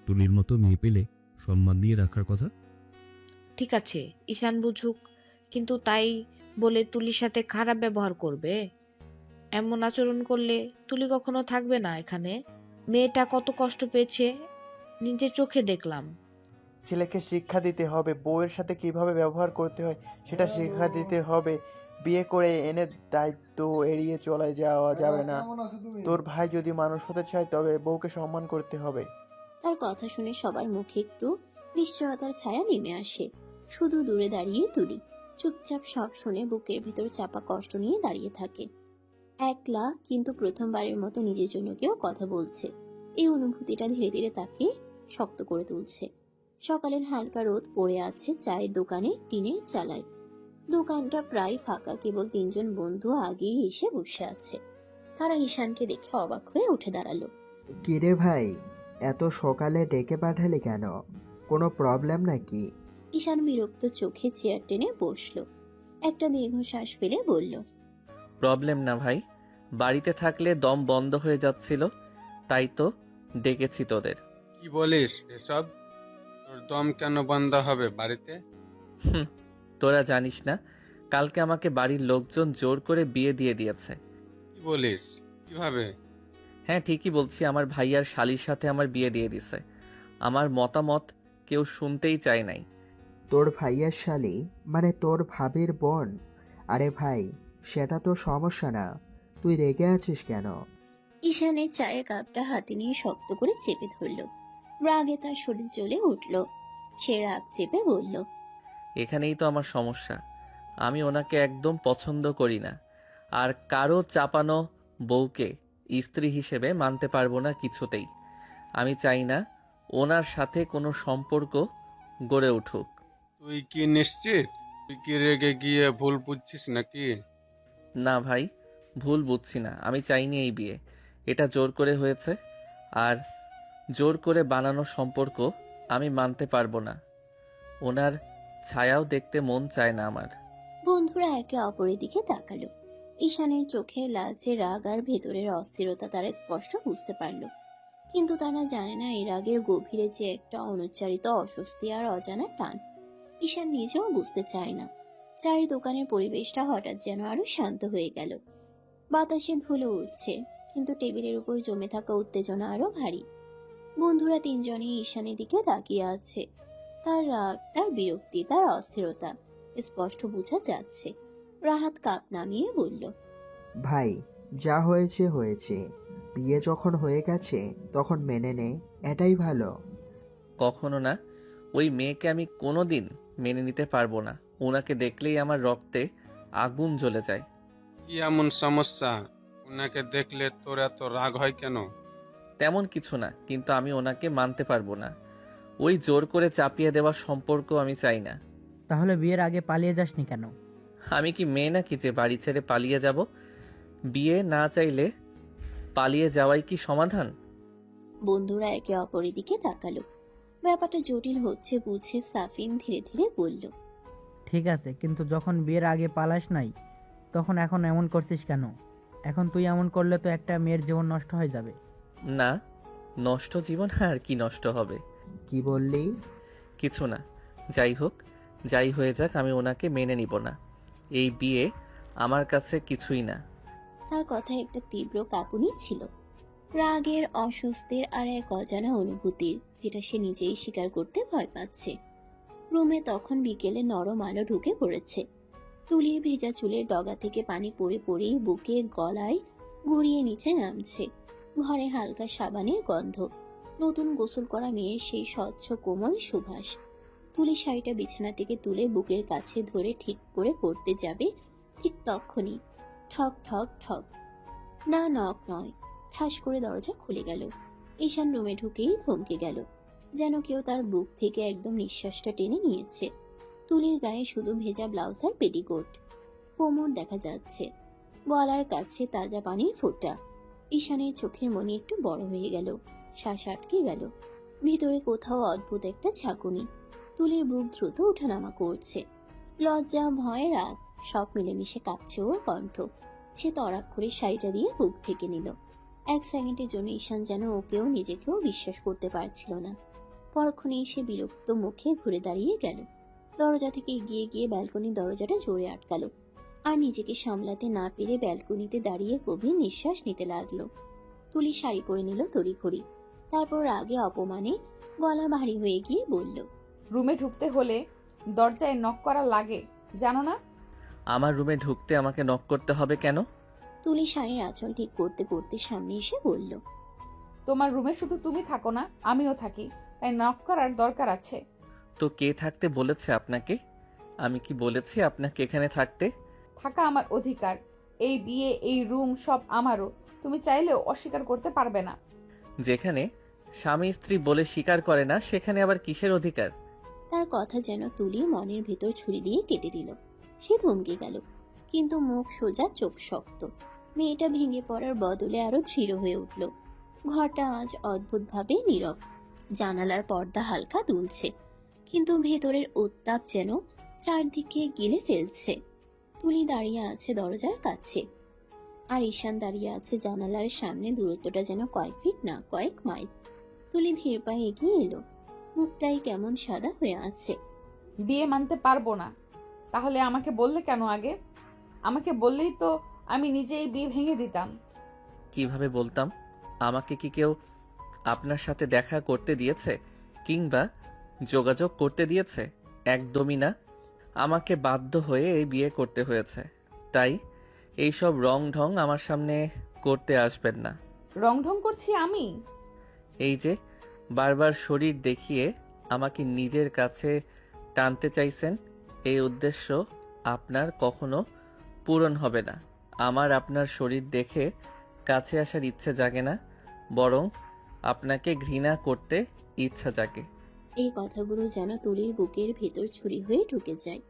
তুলির মতো মেয়ে পেলে সম্মান দিয়ে রাখার কথা। ঠিক আছে, ঈশান বুঝুক, কিন্তু তাই বলে তুলির সাথে খারাপ ব্যবহার করবে? এমন আচরণ করলে তুলি কখনো থাকবে না এখানে। মেয়েটা কত কষ্ট পেয়েছে নিজের চোখে দেখলাম। ছেলেকে শিক্ষা দিতে হবে, বউয়ের সাথে কিভাবে ব্যবহার করতে হয় সেটা শিক্ষা দিতে হবে। বিয়ে করে এনে দায়িত্ব এড়িয়ে চলে যাওয়া যাবে না। তোর ভাই যদি মানুষ হতে চায় তবে বউকে সম্মান করতে হবে। তার কথা শুনে সবার মুখে একটু নিশ্চয়তার ছায়া নেমে আসে। শুধু দূরে দাঁড়িয়ে তুলি চুপচাপ সব শুনে বুকের ভেতর চাপা কষ্ট নিয়ে দাঁড়িয়ে থাকে। একলা, কিন্তু প্রথমবারের মতো নিজের জন্য কেউ কথা বলছে। এই অনুভূতিটা ধীরে ধীরে তাকে শক্ত করে তুলছে। সকালের হালকা রোদ পড়ে আছে চায়ের দোকানে টিনের চালায়। দোকানটা প্রায় ফাঁকা, কেবল 3জন বন্ধু আগেই এসে বসে আছে। তারা ঈশানকে দেখে অবাক হয়ে উঠে দাঁড়ালো। কিরে ভাই, এত সকালে ডেকে পাঠালি কেন? কোনো প্রবলেম নাকি? ঈশান বিরক্ত চোখে চেয়ার টেনে বসলো। একটা দীর্ঘশ্বাস ফেলে বলল, প্রবলেম না ভাই, বাড়িতে থাকলে দম বন্ধ হয়ে যাচ্ছিল, তাই তো ডেকেছি তোদের। কি বলিস এসব? তোর দম কেন বন্ধ হবে বাড়িতে? হুম, তোরা জানিস না, কালকে আমাকে বাড়ির লোকজন জোর করে বিয়ে দিয়ে দিয়েছে। কি বলিস? কিভাবে? হ্যাঁ, ঠিকই বলছি, আমার ভাইয়ার শালির সাথে আমার বিয়ে দিয়ে দিছে। আমার মতামত কেউ শুনতেই চায় নাই। তোর ভাইয়ের শালি মানে তোর ভাবির বোন? আরে ভাই, সেটা তো সমস্যা না, তুই রেগে আছিস কেন? ঈশানের চায়ের কাপটা হাতে নিয়ে শক্ত করে চেপে ধরল। রাগে তার শরীর জ্বলে উঠল। সে রাগ চেপে বলল, এখানেই তো আমার সমস্যা, আমি ওনাকে একদম পছন্দ করি না, আর কারো চাপানো বউকে স্ত্রী হিসেবে মানতে পারবো না কিছুতেই। আমি চাই না ওনার সাথে কোনো সম্পর্ক গড়ে উঠুক। তুই কি নিশ্চিত? তুই কি রেগে গিয়ে ভুল বুঝছিস নাকি? না ভাই, ভুল বুঝছি না, আমি চাইনি এই বিয়ে। এটা জোর করে হয়েছে, আর জোর করে বানানো সম্পর্ক আমি মানতে পারবো না। ওনার ছায়াও দেখতে মন চায় না আমার। বন্ধুরা একে অপরের দিকে তাকালো। ঈশানের চোখের লালচে রাগ আর ভেতরের অস্থিরতা তারা স্পষ্ট বুঝতে পারল। কিন্তু তারা জানে না এই রাগের গভীরে যে একটা অনুচ্চারিত অস্বস্তি আর অজানা টান। ঈশান নিজেও বুঝতে চায় না। চায়ের দোকানের পরিবেশটা হঠাৎ যেন আরো শান্ত হয়ে গেল। বাতাসে ধুলো উঠছে, কিন্তু টেবিলের উপর জমে থাকা উত্তেজনা আরো ভারী। বন্ধুরা 3জনই ঈশানের দিকে তাকিয়ে আছে। তার রাগ, তার বিরক্তি, তার অস্থিরতা স্পষ্ট বোঝা যাচ্ছে। রাহাত কাপ নামিয়ে বলল, ভাই, যা হয়েছে হয়েছে, বিয়ে যখন হয়ে গেছে তখন মেনে নে, এটাই ভালো। কখনো না, ওই মেয়েকে আমি কোনোদিন মেনে নিতে পারবো না। ওনাকে দেখলেই আমার রক্তে আগুন জ্বলে যায়। কি এমন সমস্যা? ওনাকে দেখলে তোর এত রাগ হয় কেন? তেমন কিছু না, কিন্তু আমি ওনাকে মানতে পারবো না। ওই জোর করে চাপিয়ে দেওয়া সম্পর্ক আমি চাই না। তাহলে বিয়ের আগে পালিয়ে যাসনি কেন? আমি কি মেয়ে নাকি যে বাড়ি ছেড়ে পালিয়ে যাব? বিয়ে না চাইলে পালিয়ে যাওয়াই কি সমাধান? বন্ধুরা একে অপরের দিকে তাকালো। ব্যাপারটা জটিল হচ্ছে বুঝে সাফিন ধীরে ধীরে বলল, ঠিক আছে, কিন্তু যখন বিয়ের আগে পালাস নাই, তখন এখন এমন করছিস কেন? এখন তুই এমন করলে তো একটা মেয়ের জীবন নষ্ট হয়ে যাবে। না, নষ্ট জীবন আর কি নষ্ট হবে? কি বললি? কিছু না, যাই হোক, যাই হয়ে যাক, আমি ওনাকে মেনে নিব না। এই বিয়ে আমার কাছে কিছুই না। তার কথায় একটা তীব্র কাঁপুনি ছিল, রাগের, অস্বস্তির আর এক অজানা অনুভূতির, যেটা সে নিজেই স্বীকার করতে ভয় পাচ্ছে। রুমে তখন বিকেলে নরম আলো ঢুকে পড়েছে। তুলির ভেজা চুলের ডগা থেকে পানি পড়ে পড়েই বুকে গলায় গড়িয়ে নিচে নামছে। ঘরে হালকা সাবানের গন্ধ, নতুন গোসল করা মেয়ের সেই স্বচ্ছ কোমল সুবাস। তুলি শাড়িটা বিছানা থেকে তুলে বুকের কাছে ধরে ঠিক করে পড়তে যাবে, ঠিক তখনই ঠক ঠক ঠক, না নক নয়, ঠাস করে দরজা খুলে গেল। ঈশান রুমে ঢুকেই থমকে গেল। যেন কেউ তার বুক থেকে একদম নিঃশ্বাসটা টেনে নিয়েছে। তুলির গায়ে শুধু ভেজা ব্লাউজ আর পেটিকোট, কোমর দেখা যাচ্ছে, গলার কাছে তাজা পানির ফোঁটা। ঈশানের চোখের মনি একটু বড় হয়ে গেল, শ্বাস আটকে গেল। ভিতরে কোথাও অদ্ভুত একটা ঝাঁকুনি। তুলির বুক দ্রুত ওঠানামা করছে। লজ্জা, ভয়, রাগ সব মিলেমিশে কাঁপছে ওর কণ্ঠ। সে তড়াক করে শাড়িটা দিয়ে বুক ঢেকে নিল। এক সেকেন্ডের জন্য ঈশান যেন ওকেও নিজেকেও বিশ্বাস করতে পারছিল না। পরক্ষণে সে বিরক্ত মুখে ঘুরে দাঁড়িয়ে গেল। দরজা থেকে এগিয়ে গিয়ে ব্যালকনির দরজাটা জোরে আটকালো, আর নিজেকে সামলাতে না পেরে ব্যালকনিতে দাঁড়িয়ে গভীর নিঃশ্বাস নিতে লাগলো। তুলি শাড়ি পরে নিল তড়িঘড়ি। তারপর রাগে অপমানে গলা ভারী হয়ে গিয়ে বলল, রুমে ঢুকতে হলে দরজায় নক করা লাগে, জানো না? আমার রুমে ঢুকতে আমাকে নক করতে হবে কেন? তুলি শাড়ির আঁচল ঠিক করতে করতে সামনে এসে বলল, তোমার রুমে শুধু তুমি থাকো না, আমিও থাকি, তাই নক করার দরকার আছে। তো কে থাকতে বলেছে আপনাকে? আমি কি বলেছি আপনাকে এখানে থাকতে? থাকা আমার অধিকার। এই বিয়ে, এই রুম সব আমারও। তুমি চাইলেও অস্বীকার করতে পারবে না। যেখানে স্বামী স্ত্রী বলে স্বীকার করে না, সেখানে আবার কিসের অধিকার? তার কথা যেন তুলি মনের ভেতর ছুরি দিয়ে কেটে দিল। সে থমকে গেল, কিন্তু মুখ সোজা, চোখ শক্ত। মেয়েটা ভেঙে পড়ার বদলে আরো দৃঢ় হয়ে উঠল। ঘরটা আজ অদ্ভুতভাবে নীরব। জানালার পর্দা হালকা দুলছে, কিন্তু ভেতরের উত্তাপ যেন চারদিকে গিলে ফেলছে। তুলি দাঁড়িয়ে আছে দরজার কাছে, আর ঈশান দাঁড়িয়ে আছে জানালার সামনে। দূরত্বটা যেন কয়েক ফিট না, কয়েক মাইল। তুলি ধীর পায়ে এগিয়ে এলো, মুখটাই কেমন সাদা হয়ে আছে। বিয়ে মানতে পারবো না। তাহলে আমাকে বললে কেন আগে? আমাকে বললেই তো আমি নিজে এই বিয়ে ভেঙে দিতাম। কিভাবে বলতাম? আমাকে কি কেউ আপনার সাথে দেখা করতে দিয়েছে কিংবা যোগাযোগ করতে দিয়েছে? একদমই না। আমাকে বাধ্য হয়ে এই বিয়ে করতে হয়েছে। তাই এইসব রং ঢং আমার সামনে করতে আসবেন না। রংঢং করছি আমি? এই যে বারবার শরীর দেখিয়ে আমাকে নিজের কাছে টানতে চাইছেন, এই উদ্দেশ্য আপনার কখনো পূরণ হবে না। আমার আপনার শরীর দেখে কাছে আসার ইচ্ছে জাগে না, বরং আপনাকে ঘৃণা করতে ইচ্ছা জাগে। এই কথাগুলো যেন তুলির বুকের ভেতর ছুরি হয়ে ঢুকে যায়।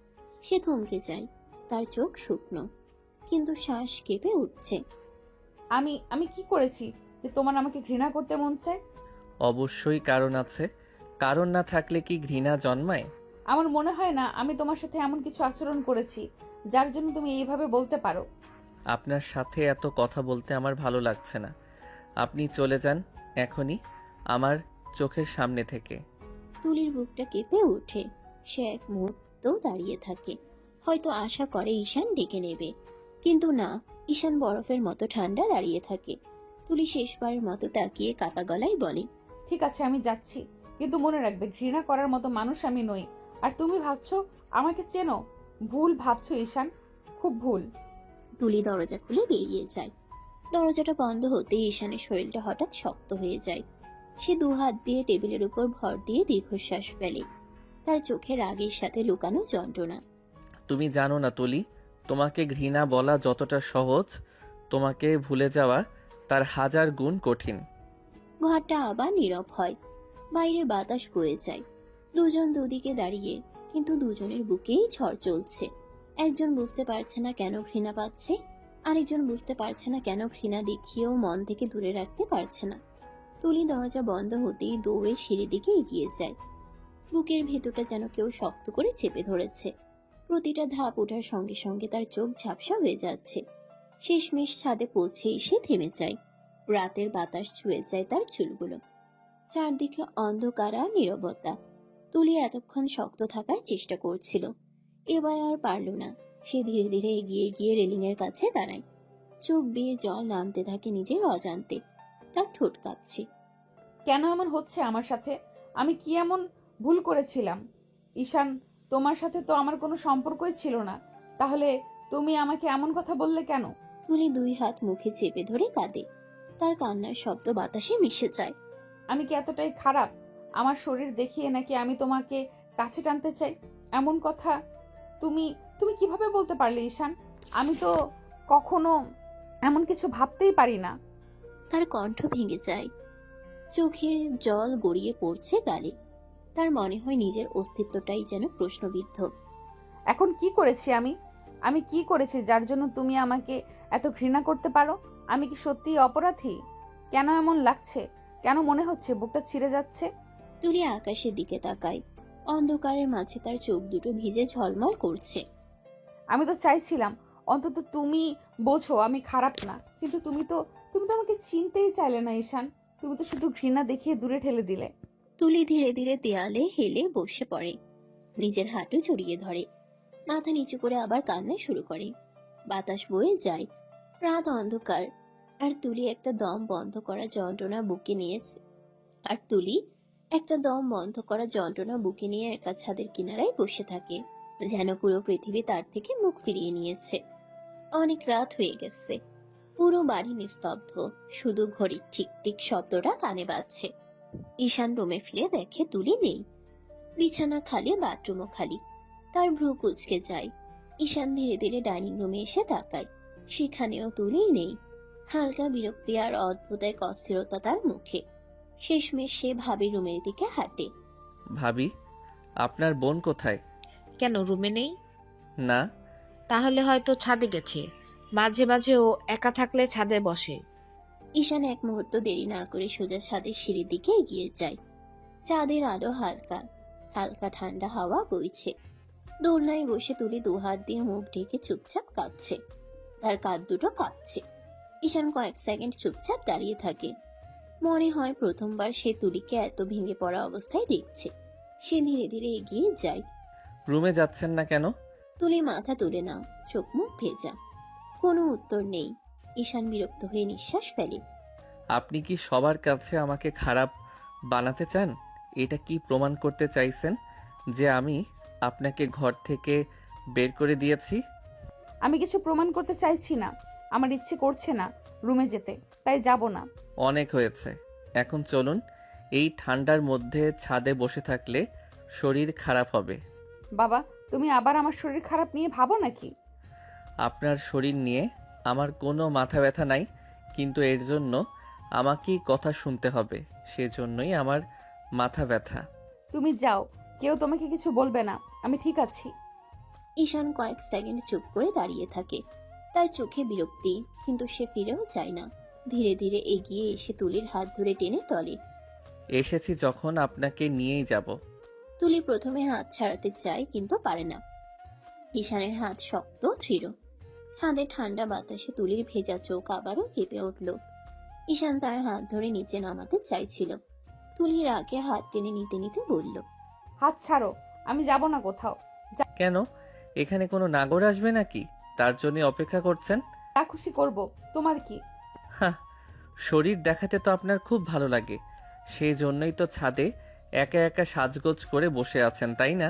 সে থমকে যায়, তার চোখ শুকনো, কিন্তু শ্বাস কেঁপে উঠছে। আমি আমি কি করেছি যে তোমার আমাকে ঘৃণা করতে মন চায়? অবশ্যই কারণ আছে। কারণ না থাকলে কি ঘৃণা জন্মায়? আমার মনে হয় না আমি তোমার সাথে এমন কিছু আচরণ করেছি যার জন্য তুমি এইভাবে বলতে পারো। আপনার সাথে এত কথা বলতে আমার ভালো লাগছে না। আপনি চলে যান এখনই আমার চোখের সামনে থেকে। তুলির বুকটা কেঁপে ওঠে। সে এক মুহূর্ত দাঁড়িয়ে থাকে, হয়তো আশা করে ঈশান ডেকে নেবে, কিন্তু না। ঈশান বরফের মতো ঠান্ডা দাঁড়িয়ে থাকে। তুলি শেষবারের মতো তাকিয়ে কাপা গলায় বলে, ঠিক আছে, আমি যাচ্ছি, কিন্তু মনে রাখবে ঘৃণা করার মতো মানুষ আমি নই। আর তুমি ভাবছো আমাকে চেনো? ভুল ভাবছো ঈশান, খুব ভুল। তুলি দরজা খুলে বেরিয়ে যায়। দরজাটা বন্ধ হতেই ঈশানের শরীরটা হঠাৎ শক্ত হয়ে যায়। সে দুহাত দিয়ে টেবিলের উপর ভর দিয়ে দীর্ঘশ্বাস ফেলে। তার চোখে রাগের সাথে লুকানো যন্ত্রণা। তুমি জানো না তুলি, তোমাকে ঘৃণা বলা যতটা সহজ, তোমাকে ভুলে যাওয়া তার 1000 গুণ কঠিন। ঘরটা আবার নীরব হয়। বাইরে বাতাস বয়ে যায়। দুজন দুদিকে দাঁড়িয়ে, কিন্তু দুজনের বুকেই ঝড় চলছে। একজন বুঝতে পারছে না কেন ঘৃণা পাচ্ছে, আরেকজন বুঝতে পারছে না কেন ঘৃণা দেখিয়েও মন থেকে দূরে রাখতে পারছে না। তুলি দরজা বন্ধ হতেই দৌড়ে সিঁড়ির দিকে এগিয়ে যায়। বুকের ভেতরটা যেন কেউ শক্ত করে চেপে ধরেছে। প্রতিটা ধাপ ওঠার সঙ্গে সঙ্গে তার চোখ ঝাপসা হয়ে যাচ্ছে। শেষমেশ ছাদে পৌঁছে এসে থেমে যায়। রাতের বাতাস ছুঁয়ে যায় তার চুলগুলো। চারদিকে অন্ধকার আর নীরবতা। তুলি এতক্ষণ শক্ত থাকার চেষ্টা করছিল, এবার আর পারল না। সে ধীরে ধীরে এগিয়ে গিয়ে রেলিং এর কাছে দাঁড়ায়। চোখ বেয়ে জল নামতে থাকে নিজের অজান্তে। তার ঠোঁট কাঁপছে। কেন এমন হচ্ছে আমার সাথে? আমি কি এমন ভুল করেছিলাম? ঈশান, তোমার সাথে তো আমার কোনো সম্পর্কই ছিল না, তাহলে তুমি আমাকে এমন কথা বললে কেন? তুলি দুই হাত মুখে চেপে ধরে কাঁদে। তার কান্নার শব্দ বাতাসে মিশে যায়। আমি কি এতটাই খারাপ? আমার শরীর দেখিয়ে নাকি আমি তোমাকে কাছে টানতে চাই? এমন কথা তুমি তুমি কিভাবে বলতে পারলে ঈশান? আমি তো কখনো এমন কিছু ভাবতেই পারি না। তার কণ্ঠ ভেঙে যায়। চোখের জল গড়িয়ে পড়ছে গালে। তার মনে হয় নিজের অস্তিত্বটাই যেন প্রশ্নবিদ্ধ। এখন কি করেছি আমি? আমি কি করেছি যার জন্য তুমি আমাকে এত ঘৃণা করতে পারো? আমি কি সত্যিই অপরাধী? কেন এমন লাগছে? কেন মনে হচ্ছে বুকটা ছিঁড়ে যাচ্ছে? তুলি আকাশের দিকে তাকায়। অন্ধকারের মাঝে তার চোখ দুটো ভিজে ঝলমল করছে। আমি তো চাইছিলাম অন্তত তুমি বোঝো আমি খারাপ না, কিন্তু তুমি তো আমাকে চিনতেই চাইলে না ঈশান। তুমি তো শুধু ঘৃণা দেখিয়ে দূরে ঠেলে দিলে। তুলি ধীরে ধীরে দেয়ালে হেলে বসে পড়ে, নিজের হাঁটু জড়িয়ে ধরে, মাথা নিচু করে আবার কান্না শুরু করে। বাতাস বয়ে যায়, রাত অন্ধকার, আর তুলি একটা দম বন্ধ করা যন্ত্রণা বুকে নিয়েছে। একা ছাদের কিনারায় বসে থাকে, যেন পুরো পৃথিবী তার থেকে মুখ ফিরিয়ে নিয়েছে। অনেক রাত হয়ে গেছে, পুরো বাড়ি নিস্তব্ধ, শুধু ঘড়ির ঠিক ঠিক শব্দটা কানে বাজছে। ঈশান রুমে ফিরে দেখে তুলি নেই। বিছানা খালি, বাথরুমও খালি। তার ভ্রু কুঁচকে যায়। ঈশান ধীরে ধীরে ডাইনিং রুমে এসে তাকায়, সেখানেও তুলি নেই। হালকা বিরক্তি আর অদ্ভুত এক অস্থিরতা তার মুখে। শেষমেশ সে ভাবি রুমের দিকে হাঁটে। ভাবি, আপনার বোন কোথায়? কেন রুমে নেই? না। তাহলে হয়তো ছাদে গেছে। মাঝে মাঝে ও একা থাকলে ছাদে বসে। ঈশান এক মুহূর্ত দেরি না করে সোজা ছাদের সিঁড়ির দিকে এগিয়ে যায়। চাঁদের আলো হালকা, হালকা ঠান্ডা হাওয়া বইছে। দোলনায় বসে তুলি দুহাত দিয়ে মুখ ঢেকে চুপচাপ কাঁদছে। তার কাঁধ দুটো কাঁপছে। ঈশান কয়েক সেকেন্ড চুপচাপ দাঁড়িয়ে থাকে। মনে হয় প্রথমবার সে তুলিকে এত ভেঙে পড়া অবস্থায় দেখছে। সে ধীরে ধীরে এগিয়ে যায়। রুমে যাচ্ছেন না কেন? তুলি মাথা তুলে না, চোখ মুখ ভেজা। কোনো উত্তর নেই। ঈশান বিরক্ত হয়ে নিঃশ্বাস ফেলে। আপনি কি সবার কাছে আমাকে খারাপ বানাতে চান? এটা কি প্রমাণ করতে চাইছেন যে আমি আপনাকে ঘর থেকে বের করে দিয়েছি? আমি কিছু প্রমাণ করতে চাইছি না, আমার ইচ্ছে করছে না রুমে যেতে, তাই যাব না। অনেক হয়েছে, এখন চলুন। এই ঠান্ডার মধ্যে ছাদে বসে থাকলে শরীর খারাপ হবে। বাবা, তুমি আবার আমার শরীর খারাপ নিয়ে ভাবো নাকি? আপনার শরীর নিয়ে আমার কোনো মাথা ব্যথা নাই, কিন্তু এর জন্য আমাকেই কথা শুনতে হবে, সেজন্যই আমার মাথা ব্যথা। তুমি যাও, কেউ তোমাকে কিছু বলবে না, আমি ঠিক আছি। ঈশান কয়েক সেকেন্ড চুপ করে দাঁড়িয়ে থাকে। তার চোখে বিরক্তি, কিন্তু সে ফিরেও যায় না। ধীরে ধীরে এগিয়ে এসে তুলির হাত ধরে টেনে তলে। এসেছি যখন আপনাকে নিয়েই যাব। তুলি প্রথমে হাত ছাড়াতে চায়, কিন্তু পারে না। ঈশানের হাত শক্ত, দৃঢ়। ছাদের ঠান্ডা বাতাসে তুলির ভেজা চোখ আবারও কেঁপে উঠল। ঈশান তার হাত ধরে নিচে নামাতে চাইছিল। তুলির আগে হাত টেনে নিতে নিতে বলল, হাত ছাড়ো, আমি যাব না কোথাও। কেন? এখানে কোনো নাগর আসবে নাকি? তার জন্য অপেক্ষা করছেন? যা খুশি করব, তোমার কি? হ্যাঁ, শরীর দেখাতে তো আপনার খুব ভালো লাগে, সেই জন্যই তো ছাদে একা একা সাজগোজ করে বসে আছেন, তাই না?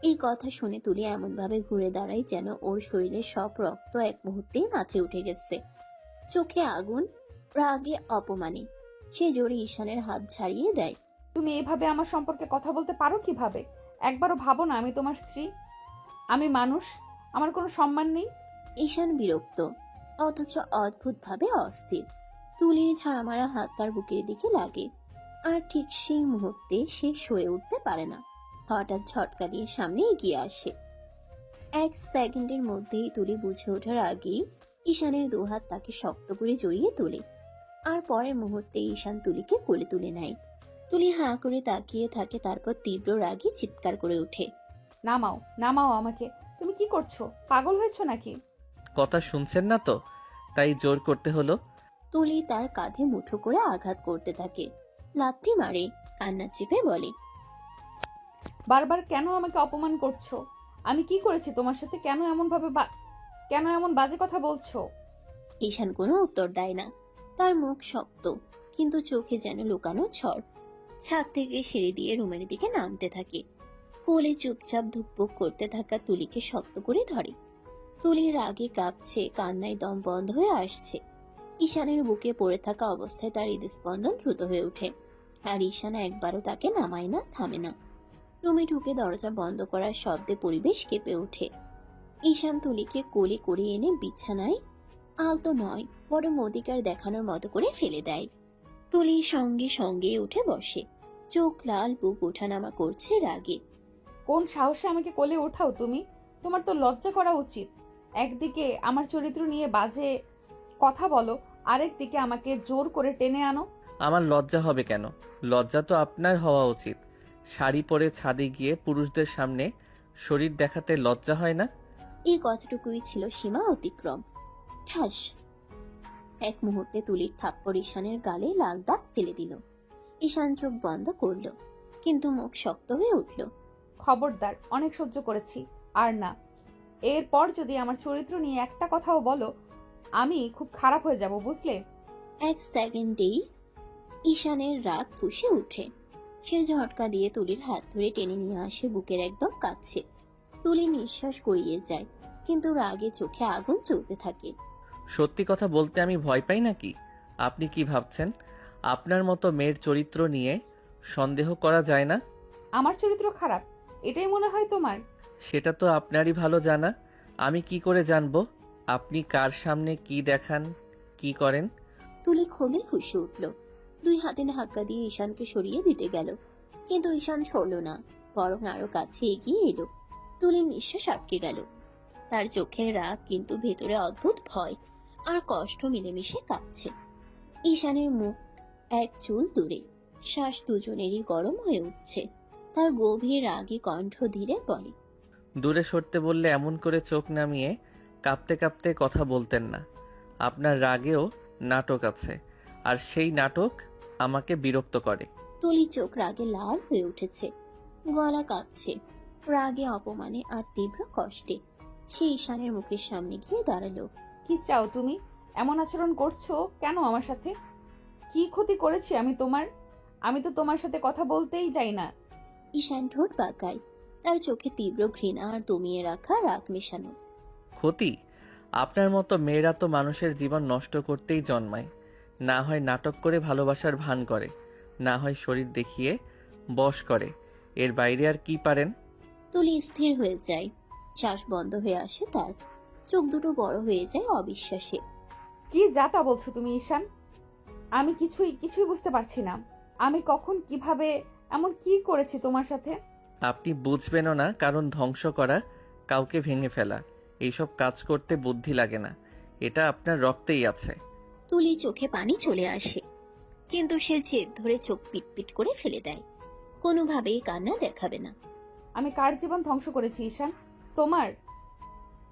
এই কথা শুনে তুলি এমন ভাবে ঘুরে দাঁড়ায় যেন ওর শরীরে সব রক্ত এক মুহূর্তেই মাথায় উঠে গেছে। চোখে আগুন, রাগে, অপমানে। সে জোরে ঈশানের হাত ছাড়িয়ে দেয়। তুমি এভাবে আমার সম্পর্কে কথা বলতে পারো কিভাবে? একবারও ভাবো না আমি তোমার স্ত্রী, আমি মানুষ, আমার কোনো সম্মান নেই? ঈশান বিরক্ত, অথচ অদ্ভুত ভাবে অস্থির। তুলির ঝাড়ামারা হাত তার বুকের দিকে লাগে, আর ঠিক সেই মুহূর্তে সে সয়ে উঠতে পারে না। হঠাৎ ঝটকা দিয়ে সামনে এগিয়ে আসে। এক সেকেন্ডের মধ্যেই তুলি বুঝে ওঠার আগেই ঈশানের দুহাত তাকে শক্ত করে জড়িয়ে তোলে, আর পরের মুহূর্তে ঈশান তুলিকে কোলে তুলে নেয়। তুলি হাঁ করে তাকিয়ে থাকে, তারপর তীব্র রাগে চিৎকার করে ওঠে, নামাও, নামাও আমাকে। তুমি কি করছো? পাগল হয়েছো নাকি? কথা শুনছেন না তো, তাই জোর করতে হলো। তুলি তার কাঁধে মুঠো করে আঘাত করতে থাকে, লাথি মারে, কান্না চেপে বলে, বারবার কেন আমাকে অপমান করছো? আমি কি করেছি তোমার সাথে? কেন এমন বাজে কথা বলছো? ঈশান কোনো উত্তর দেয় না। তার মুখ শক্ত, কিন্তু চোখে যেন লুকানো ঝড়। ছাদ থেকে সিঁড়ি দিয়ে রুমের দিকে নামতে থাকে। কোলে চুপচাপ ধুকপুক করতে থাকা তুলিকে শক্ত করে ধরে। তুলির রাগে কাঁপছে, কান্নায় দম বন্ধ হয়ে আসছে। ঈশানের বুকে পড়ে থাকা অবস্থায় তার হৃদস্পন্দন দ্রুত হয়ে ওঠে, আর ঈশান একবারও তাকে নামায় না, থামে না। রুমে ঢুকে দরজা বন্ধ করার শব্দে পরিবেশ কেঁপে ওঠে। ঈশান তুলিকে কোলে করে এনে বিছানায় আলতো নয়, বড় অধিকার দেখানোর মতো করে ফেলে দেয়। তুলি সঙ্গে সঙ্গে উঠে বসে, চোখ লাল, বুক ওঠানামা করছে রাগে। কোন সাহসে আমাকে কোলে ওঠাও তুমি? তোমার তো লজ্জা করা উচিত। একদিকে আমার চরিত্র নিয়ে বাজে কথা বলো, আরেকদিকে আমাকে জোর করে টেনে আনো। আমার লজ্জা হবে কেন? লজ্জা তো আপনার হওয়া উচিত। শাড়ি পরে ছাদে গিয়ে পুরুষদের সামনে শরীর দেখাতে লজ্জা হয় না? এই কথাটুকুই ছিল সীমা অতিক্রম। ঠাস! এক মুহূর্তে তুলির থাপ্পড় ঈশানের গালে লাল দাগ ফেলে দিল। ঈশান চোখ বন্ধ করলো, কিন্তু মুখ শক্ত হয়ে উঠল। খবরদার, অনেক সহ্য করেছি, আর না। এরপর যদি আমার চরিত্র নিয়ে একটা কথাও বলো, আমি খুব খারাপ হয়ে যাব, বুঝলে? এক সেকেন্ডেই ঈশানের রাগ ফুঁসে উঠে। সে ঝটকা দিয়ে তুলির হাত ধরে টেনে নিয়ে আসে বুকের একদম কাছে। তুলি নিঃশ্বাস গড়িয়ে যায়, কিন্তু রাগে চোখে আগুন জ্বলতে থাকে। সত্যি কথা বলতে আমি ভয় পাই নাকি? আপনি কি ভাবছেন আপনার মতো মেয়ের চরিত্র নিয়ে সন্দেহ করা যায় না? আমার চরিত্র খারাপ এটাই মনে হয় তোমার? সেটা তো আপনারই ভালো জানা। আমি কি করে জানবো আপনি কার সামনে কি দেখান, কি করেন? তুলি ক্ষোভে ফুঁসে উঠল। দুই হাতে ধাক্কা দিয়ে ঈশানকে সরিয়ে দিতে গেল, কিন্তু ঈশান সরল না, বরং আরো কাছে এগিয়ে এলো। তুলির নিঃশ্বাস আটকে গেল। তার চোখে রাগ, কিন্তু ভেতরে অদ্ভুত ভয় আর কষ্ট মিলেমিশে কাঁপছে। ঈশানের মুখ এক চুল দূরে, শ্বাস দুজনেরই গরম হয়ে উঠছে। তার গভীর রাগী কণ্ঠ ধীরে বলে, দূরে সরতে বললে এমন করে চোখ নামিয়ে কাঁপতে কাঁপতে কথা বলতেন না। আপনার রাগেও নাটক আছে, আর সেই নাটক আমাকে বিরক্ত করে। তুলি চোখ রাগে লাল হয়ে উঠেছে, গলা কাঁপছে রাগে, অপমানে আর তীব্র কষ্টে। সে ঈশানের মুখের সামনে গিয়ে দাঁড়ালো। কি চাও তুমি? এমন আচরণ করছো কেন আমার সাথে? কি ক্ষতি করেছি আমি তোমার? আমি তো তোমার সাথে কথা বলতেই চাই না। ঈশান ঠোঁট বাঁকায়, তার চোখে তীব্র ঘৃণা আর দমিয়ে রাখা রাগ মেশানো। ক্ষতি? আপনার মতো মেয়েরা তো মানুষের জীবন নষ্ট করতেই জন্মায়। না হয় নাটক করে ভালোবাসার ভান করে, না হয় শরীর দেখিয়ে বশ করে। এর বাইরে আর কি পারেন? তুলি স্থির হয়ে যায়, শ্বাস বন্ধ হয়ে আসে তার, চোখ দুটো বড় হয়ে যায় অবিশ্বাসে। কি যা তা বলছো তুমি ঈশান? আমি কিছুই বুঝতে পারছি না। আমি কখন কিভাবে এমন কি করেছি তোমার সাথে? আপনি বুঝবেনও না, কারণ ধ্বংস করা, কাউকে ভেঙে ফেলা, এইসব কাজ করতে বুদ্ধি লাগে না। এটা আপনার রক্তেই আছে। তুলি চোখে পানি চলে আসে, কিন্তু সে জেদ ধরে চোখ পিটপিট করে ফেলে দেয়। কোনোভাবেই কান্না দেখাবে না। আমি কার জীবন ধ্বংস করেছি ঈশান? তোমার?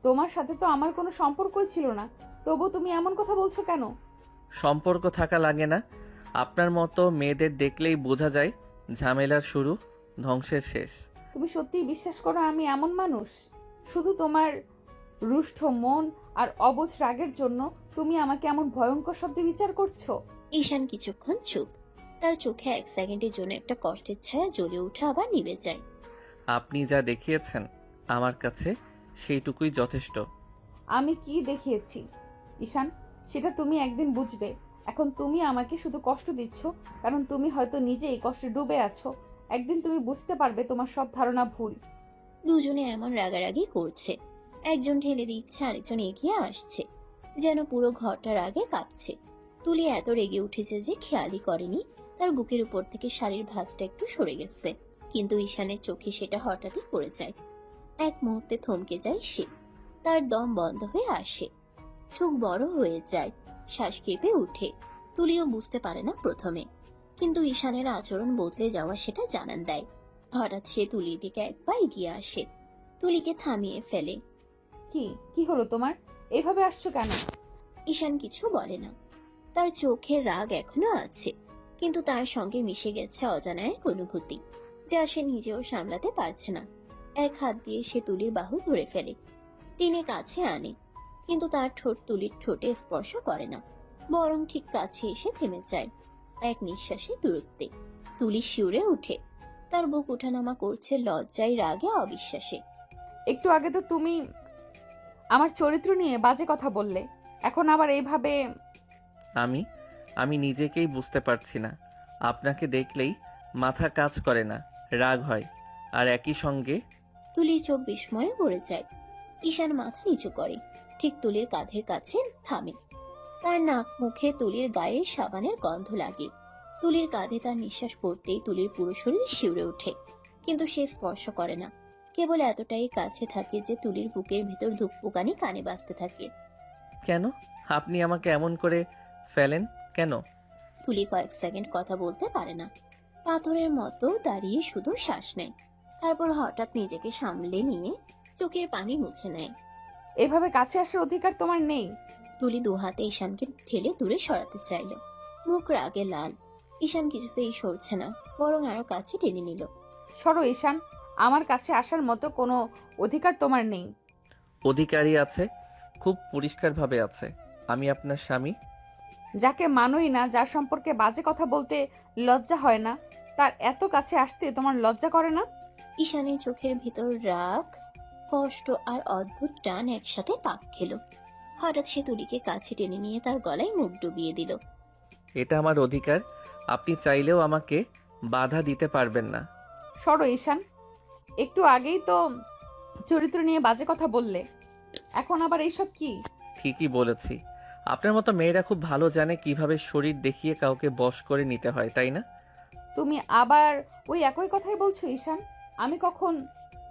তোমার সাথে তো আমার কোনো সম্পর্কই ছিল না, তবু তুমি এমন কথা বলছো কেন? সম্পর্ক থাকা লাগে না। আপনার মতো মেয়েদের দেখলেই বোঝা যায় ঝামেলার শুরু, ধ্বংসের শেষ। তুমি সত্যিই বিশ্বাস করো আমি এমন মানুষ? শুধু তোমার রুষ্ট মন আর অবুঝ রাগের জন্য তুমি আমাকে এমন ভয়ঙ্কর শব্দে বিচার করছো? ঈশান কিছুক্ষণ চুপ, তার চোখে এক সেকেন্ডের জন্য একটা কষ্টের ছায়া জ্বলে উঠে আবার নিভে যায়। আপনি যা দেখিয়েছেন আমার কাছে সেইটুকুই যথেষ্ট। আমি কি দেখিয়েছি ঈশান, সেটা তুমি একদিন বুঝবে। এখন তুমি আমাকে শুধু কষ্ট দিচ্ছ, কারণ তুমি হয়তো নিজেই কষ্টে ডুবে আছো। একদিন তুমি বুঝতে পারবে তোমার সব ধারণা ভুল। দুজনে এমন রাগারাগি করছে, একজন ঠেলে দিচ্ছে, আরেকজন এগিয়ে আসছে, যেন পুরো ঘরটা রাগে কাঁপছে। তুলি এত রেগে উঠেছে যে খেয়ালই করেনি তার বুকের উপর থেকে শাড়ির ভাঁজটা একটু সরে গেছে, কিন্তু ঈশানের চোখে সেটা হঠাৎই পড়ে যায়। এক মুহূর্তে থমকে যায় সে, তার দম বন্ধ হয়ে আসে, চোখ বড় হয়ে যায়, শ্বাস কেঁপে উঠে। তুলিও বুঝতে পারে না প্রথমে, কিন্তু ঈশানের আচরণ বদলে যাওয়া সেটা জানান দেয়। হঠাৎ সে তুলির দিকে এক পা এগিয়ে আসে, তুলিকে থামিয়ে ফেলে। কি হলো তোমার? এভাবে আসছো কেন? ঈশান কিছু বলে না, তার চোখের রাগ এখনো আছে, কিন্তু তার সঙ্গে মিশে গেছে অজানা এক অনুভূতি, যা সে নিজেও সামলাতে পারছে না। এক হাত দিয়ে সে তুলির বাহু ধরে ফেলে, টেনে কাছে আনে, কিন্তু তার ঠোঁট তুলির ঠোঁটে স্পর্শ করে না, বরং ঠিক কাছে এসে থেমে যায় এক নিঃশ্বাসে দূরত্বে। তুলি শিউরে উঠে, তার বুক ওঠানামা করছে লজ্জায়, রাগে, অবিশ্বাসে। একটু আগে তো তুমি আমার চরিত্র নিয়ে বাজে কথা বললে, এখন আবার এইভাবে? আমি নিজেকেই বুঝতে পারছি না। আপনাকে দেখলেই মাথা কাজ করে না, রাগ হয়, আর একই সঙ্গে তুলির চোখ বিস্ময়ে ভরে যায়। ঈশান মাথা নিচু করে, ঠিক তুলির কাঁধের কাছে থামে। তার নাক মুখে তুলির গায়ের সাবানের গন্ধ লাগে। তুলির কাঁধে তার নিঃশ্বাস পড়তেই তুলির পুরো শরীর শিউরে ওঠে, কিন্তু সে স্পর্শ করে না, কেবল এতটাই কাছে থাকে যে তুলির বুকের ভিতর ধুকপুকানি কানে বাজতে থাকে। কেন আপনি আমাকে এমন করে ফেলেন কেন? তুলি কয়েক সেকেন্ড কথা বলতে পারে না, পাথরের মতো দাঁড়িয়ে শুধু শ্বাস নেয়। তারপর হঠাৎ নিজেকে সামলে নিয়ে চোখের পানি মুছে নেয়। এভাবে কাছে আসার অধিকার তোমার নেই। তুলি দু হাতে ঈশানকে ঠেলে দূরে সরাতে চাইল, মুখ রাগে লাল। ঈশান কিছুতেই সরছে না, বরং আরো কাছে টেনে নিল। সরো ঈশান, আমার কাছে আসার মতো কোনো অধিকার তোমার নেই। অধিকারী আছে, খুব পরিষ্কারভাবে আছে। আমি আপনার স্বামী। যাকে মানোই না, যার সম্পর্কে বাজে কথা বলতে লজ্জা হয় না, তার এত কাছে আসতে তোমার লজ্জা করে না? ঈশানের চোখের ভিতর রাগ, কষ্ট আর অদ্ভুত টান একসাথে পাক খেল। হঠাৎ সে তুলিকে কাছে টেনে নিয়ে তার গলায় মুখ ডুবিয়ে দিল। এটা আমার অধিকার, আপনি চাইলেও আমাকে বাধা দিতে পারবেন না। সরো ঈশান, একটু আগেই তো চরিত্র নিয়ে বাজে কথা বললে, এখন আবার এইসব কি? ঠিকই বলেছি, আপনার মতো মেয়েরা খুব ভালো জানে কিভাবে শরীর দেখিয়ে কাউকে বশ করে নিতে হয়, তাই না? তুমি আবার ওই একই কথাই বলছো ঈশান। আমি কখন?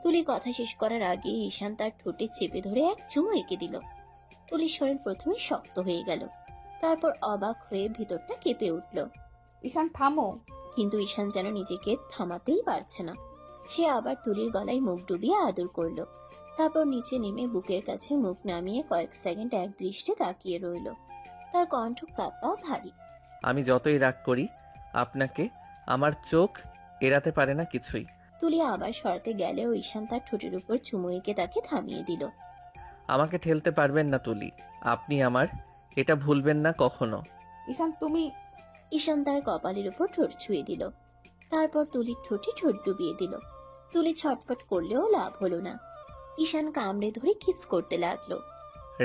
তুলি কথা শেষ করার আগে ঈশান তার ঠোঁটে চেপে ধরে এক চুমু এঁকে দিল। তুলির শরীর প্রথমে শক্ত হয়ে গেল, তারপর অবাক হয়ে ভিতরটা কেঁপে উঠল। ঈশান থামো। কিন্তু ঈশান যেন নিজেকে থামাতেই পারছে না। সে আবার তুলির গলায় মুখ ডুবিয়ে আদর করল, তারপর নিচে নেমে বুকের কাছে মুখ নামিয়ে কয়েক সেকেন্ড এক দৃষ্টে তাকিয়ে রইল। তার কণ্ঠ কাঁপা ভারী। আমি যতই রাগ করি আপনাকে, আমার চোখ এড়াতে পারে না কিছুই। তুলি আবার সরাতে গেলেও ঈশান তার ঠোঁটের উপর চুমু এঁকে তাকে থামিয়ে দিল। আমাকে ঠেলতে পারবেন না তুলি, আপনি আমার, এটা ভুলবেন না কখনো। ঈশান তুমি। ঈশান তার কপালের উপর ঠোঁট ছুঁয়ে দিল, তারপর তুলির ঠোঁটে ঠোঁট ডুবিয়ে দিল। তুলি ছটফট করলেও লাভ হলো না। ঈশান কামড়ে ধরে কিস করতে লাগলো।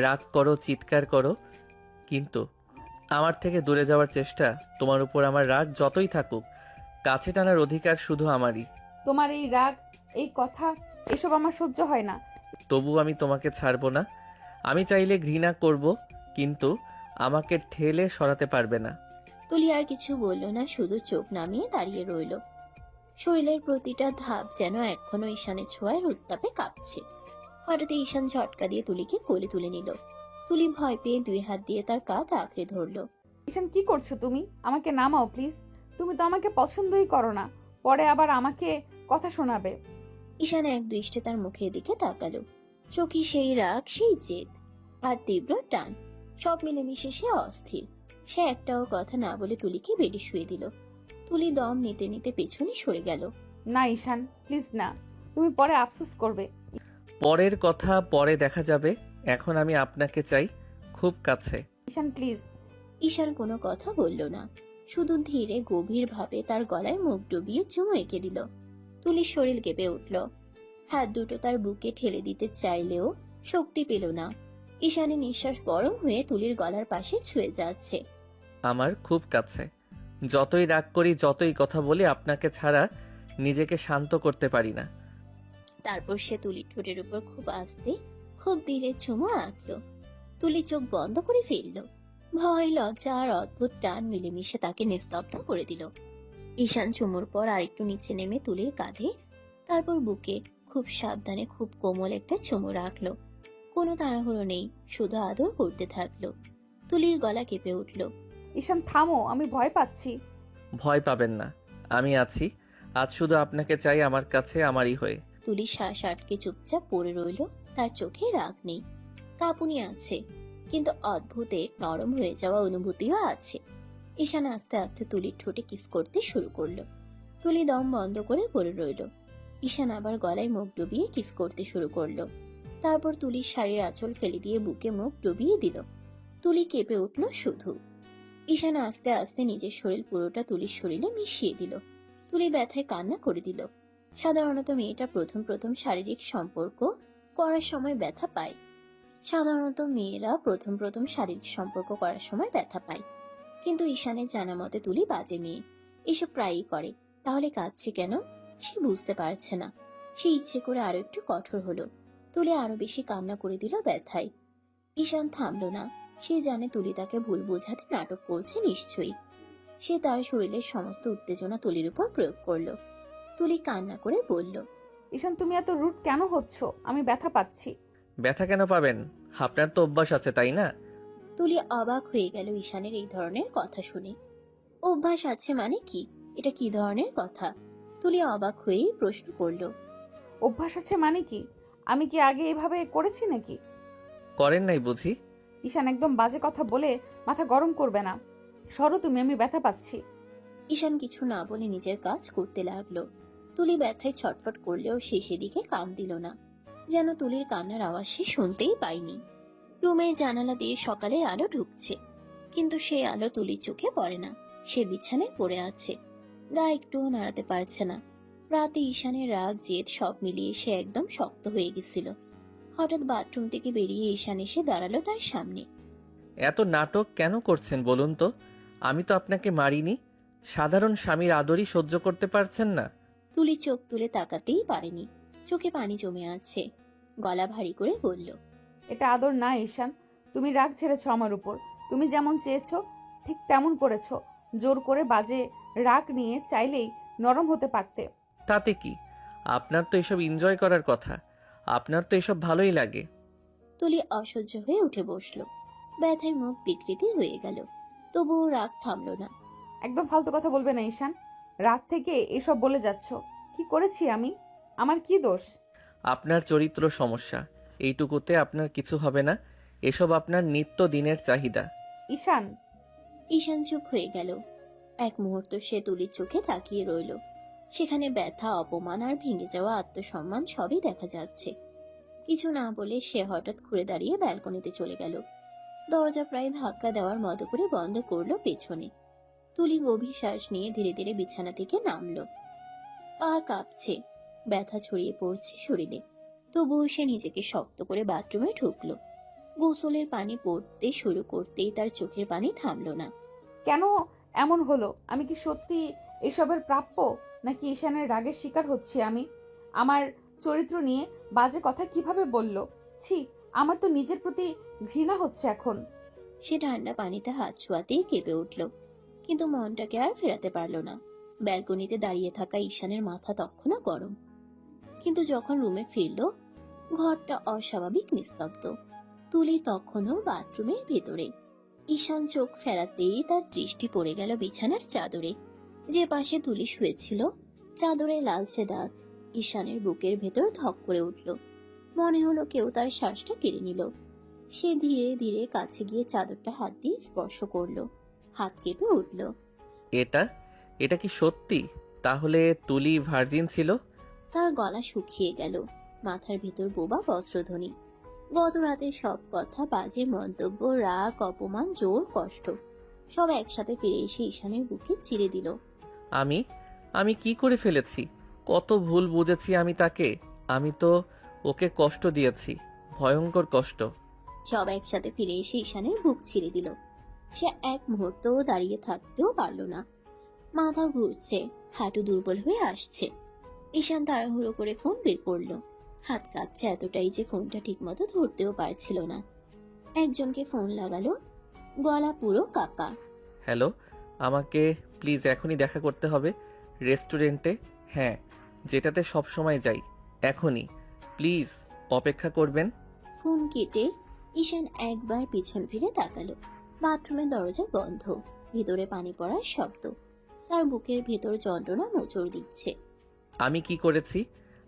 রাগ করো, চিৎকার করো, কিন্তু আমার থেকে দূরে যাওয়ার চেষ্টা। তোমার উপর আমার রাগ যতই থাকুক, কাছে টানার অধিকার শুধু আমারই। তোমার এই রাগ, এই কথা, এসব আমার সহ্য হয় না। তবু আমি তোমাকে ছাড়বো না। আমি চাইলে ঘৃণা করব, কিন্তু আমাকে ঠেলে সরাতে পারবে না। তুলি আর কিছু বলল না, শুধু চোখ নামিয়ে দাঁড়িয়ে রইল। শরীরের প্রতিটা ধাপ যেন এখনো ঈশানের ছোঁয়ার উত্তাপে কাঁপছে। হঠাৎ ঈশান ঝটকা দিয়ে তুলিকে কোলে তুলে নিল। তুলি ভয় পেয়ে দুই হাত দিয়ে তার কাঁধ আঁকড়ে ধরলো। ঈশান কি করছো তুমি? আমাকে নামাও প্লিজ। তুমি তো আমাকে পছন্দই করো না, পরে আবার আমাকে কথা শোনাবে। ঈশান এক দৃষ্টে তার মুখের দিকে তাকালো। চোখে সেই রাগ, সেই জেদ আর তীব্র টান, সব মিলেমিশে সে অস্থির। সে একটাও কথা না বলে তুলিকে বেডে শুয়ে দিল। তুলি দম নিতে নিতে পেছনে সরে গেল। না ঈশান, প্লিজ না, তুমি পরে আফসোস করবে। পরের কথা পরে দেখা যাবে, এখন আমি আপনাকে চাই, খুব কাছে। ঈশান প্লিজ। ঈশান কোনো কথা বলল না, শুধু ধীরে গভীর ভাবে তার গলায় মুখ ডুবিয়ে চুমু এঁকে দিল। তুলির শরীর কেঁপে উঠল, হাত দুটো তার বুকে ঠেলে দিতে চাইলেও শক্তি পেল না। ঈশানের নিঃশ্বাস গরম হয়ে তুলির গলার পাশে ছুঁয়ে যাচ্ছে। আমার খুব কাছে। যতই রাগ করি, যতই কথা বলি, আপনাকে ছাড়া নিজেকে শান্ত করতে পারি না। তারপর সে তুলির ঠোঁটের উপর খুব আস্তে, খুব ধীরে চুমু আঁকলো। তুলি চোখ বন্ধ করে ফেলল। ভয়, লজ্জা আর অদ্ভুত টান মিলেমিশে তাকে নিস্তব্ধ করে দিল। ঈশান চুমুর পর আরেকটু নিচে নেমে তুলির কাঁধে, তারপর বুকে খুব সাবধানে খুব কোমল একটা চুমু রাখলো। কোনো তাড়াহুড়ো নেই, শুধু আদর করতে থাকলো। তুলির গলা কেঁপে উঠল। ঈশান থামো, আমি ভয় পাচ্ছি। ভয় পাবেন না, আমি আছি। আজ শুধু আপনাকে চাই আমার কাছে, আমারই হয়ে। তুলি শ্বাস আটকে চুপচাপ পড়ে রইল। তার চোখে রাগ নেই, কাঁপুনি আছে, কিন্তু অদ্ভুত এক নরম হয়ে যাওয়া অনুভূতিও আছে। ঈশান আস্তে আস্তে তুলির ঠোঁটে কিস করতে শুরু করলো। তুলি দম বন্ধ করে পড়ে রইল। ঈশান আবার গলায় মুখ ডুবিয়ে কিস করতে শুরু করলো। তারপর তুলির শাড়ির আঁচল ফেলে দিয়ে বুকে মুখ ডুবিয়ে দিল। তুলি কেঁপে উঠল শুধু। ঈশান আস্তে আস্তে নিজের শরীর পুরোটা তুলির শরীরে মিশিয়ে দিল। তুলি ব্যথায় কান্না করে দিল। সাধারণত মেয়েটা প্রথম প্রথম শারীরিক সম্পর্ক করার সময় ব্যথা পায়। কিন্তু ঈশানের জানা মতে তুলি বাজে মেয়ে, এসব প্রায়ই করে। তাহলে কাঁদছে কেন সে বুঝতে পারছে না। সে ইচ্ছে করে আরো একটু কঠোর হলো। তুলি আরো বেশি কান্না করে দিল ব্যথায়। ঈশান থামলো না। সে জানে তুলি তাকে ভুল বোঝাতে নাটক করছে নিশ্চয়ই। সে তার শরীরের সমস্ত উত্তেজনা তুলির উপর প্রয়োগ করলো। তুলি কান্না করে বলল, ঈশান তুমি এত রুট কেন হচ্ছ? আমি ব্যথা পাচ্ছি। ব্যথা কেন পাবেন? আপনার তো অভ্যাস আছে, তাই না? তুলি অবাক হয়ে গেল ঈশানের এই ধরনের কথা শুনে। অভ্যাস আছে মানে কি? এটা কি ধরনের কথা? তুলি অবাক হয়ে প্রশ্ন করলো। অভ্যাস আছে মানে কি? আমি কি আগে এভাবে করেছি নাকি? করেন নাই বুঝি? ঈশান একদম বাজে কথা বলে মাথা গরম করবে না। সরো তুমি, আমি ব্যথা পাচ্ছি। ঈশান কিছু না বলে নিজের কাজ করতে লাগলো। তুলি ব্যথায় ছটফট করলেও সে সেদিকে কান দিল না, যেন তুলির কান্নার আওয়াজ সে শুনতেই পায়নি। রুমের জানালা দিয়ে সকালের আলো ঢুকছে, কিন্তু সেই আলো তুলির চোখে পড়ে না। সে বিছানায় পড়ে আছে, গা একটুও নাড়াতে পারছে না। রাতে ঈশানের রাগ জেদ সব মিলিয়ে সে একদম শক্ত হয়ে গেছিল। হঠাৎ বাথরুম থেকে বেরিয়ে ঈশান এসে দাঁড়ালো তার সামনে। এত নাটক কেন করছেন বলুন তো? আমি তো আপনাকে মারিনি। সাধারণ স্বামীর আদরই সহ্য করতে পারছেন না? তুলি চোখ তুলে তাকাতেই পারেনি, চোখে পানি জমে আছে। গলা ভারী করে বলল, এটা আদর না ঈশান। তুমি রাগ ছেড়েছ আমার উপর। তুমি যেমন চেয়েছো ঠিক তেমন করেছো। জোর করে বাজে রাগ নিয়ে চাইলেই নরম হতে পারতে। তাতে কি? আপনার তো এসব এনজয় করার কথা। আপনার তো এসব ভালোই লাগে। তুলি অসহ্য হয়ে উঠে বসলো। ব্যথায় মুখ বিকৃতি হয়ে গেল, তবুও রাগ থামলো না। একদম ফালতু কথা বলবে না ঈশান। রাত থেকে এসব বলে যাচ্ছ। কি করেছি আমি? আমার কি দোষ? আপনার চরিত্র সমস্যা, এইটুকুতে আপনার কিছু হবে না। এসব আপনার নিত্য দিনের চাহিদা। ঈশান, ঈশান চুপ হয়ে গেল। এক মুহূর্ত সে তুলির চোখে তাকিয়ে রইল। সেখানে ব্যথা, অপমান আর ভেঙে যাওয়া আত্মসম্মান সবই দেখা যাচ্ছে। কিছু না বলে সে হঠাৎ ঘুরে দাঁড়িয়ে ব্যালকনিতে চলে গেল। দরজা প্রায় ধাক্কা দেওয়ার মতো করে বন্ধ করলো পেছনে। তুলি গভীর শ্বাস নিয়ে ধীরে ধীরে বিছানা থেকে নামলো। পা কাঁপছে, ব্যথা ছড়িয়ে পড়ছে শরীরে। তবুও সে নিজেকে শক্ত করে বাথরুমে ঢুকলো। গোসলের পানি পড়তে শুরু করতেই তার চোখের পানি থামলো না। কেন এমন হলো? আমি কি সত্যি এসবের প্রাপ্য, নাকি ঈশানের রাগের শিকার হচ্ছি আমি? আমার চরিত্র নিয়ে বাজে কথা কিভাবে বলল? ছি, আমার তো নিজের প্রতি ঘৃণা হচ্ছে এখন। সে ঠান্ডা পানিতে হাত ছোঁয়াতেই কেঁপে উঠল, কিন্তু মনটাকে আর ফেরাতে পারল না। ব্যালকনিতে দাঁড়িয়ে থাকা ঈশানের মাথা তখনও গরম, কিন্তু যখন রুমে ফিরল ঘরটা অস্বাভাবিক নিস্তব্ধ। তুলি তখনও বাথরুমের ভেতরে। ঈশান চোখ ফেরাতেই তার দৃষ্টি পড়ে গেল বিছানার চাদরে। যে পাশে তুলি শুয়েছিল চাদরে লালচে দাগ। ঈশানের বুকের ভেতর ধক করে উঠল। মনে হলো কেউ তার শ্বাসটা কেড়ে নিল। সে ধীরে ধীরে কাছে গিয়ে চাদরটা হাত দিয়ে স্পর্শ করলো। হাত কেঁপে উঠল। এটা এটা কি সত্যি? তাহলে তুলি ভার্জিন ছিল? তার গলা শুকিয়ে গেল, মাথার ভিতর বোবা বজ্রধ্বনি। গত রাতের সব কথা, বাজে মন্তব্য, রাগ, অপমান, জোর, কষ্ট সব একসাথে ফিরে এসে ঈশানের বুকে চিরে দিল। আমি আমি কি করে ফেলেছি? কত ভুল বুঝেছি আমি তাকে। আমি তো ওকে কষ্ট দিয়েছি, ভয়ঙ্কর কষ্ট। সব একসাথে ফিরে এসে ঈশানের বুক ছিঁড়ে দিল। সে এক মুহূর্তও দাঁড়িয়ে থাকতেও পারল না। মাথা ঘুরছে, হাঁটু দুর্বল হয়ে আসছে। ঈশান তাড়াহুড়ো করে ফোন বের করলো। হাত কাঁপছে এতটাই যে ফোনটা ঠিকমতো ধরতেও পারছিল না। একজনকে ফোন লাগালো, গলা পুরো কাঁপা। হ্যালো, আমাকে প্লিজ এখনই দেখা করতে হবে। রেস্টুরেন্টে, হ্যাঁ, যেটাতে সব সময় যাই। এখনই প্লিজ, অপেক্ষা করবেন। ফোন কেটে ঈশান একবার পিছন ফিরে তাকালো। বাথরুমের দরজা বন্ধ, ভিতরে পানি পড়ার শব্দ। তার বুকের ভেতর যন্ত্রণা মোচড় দিচ্ছে। আমি কি করেছি?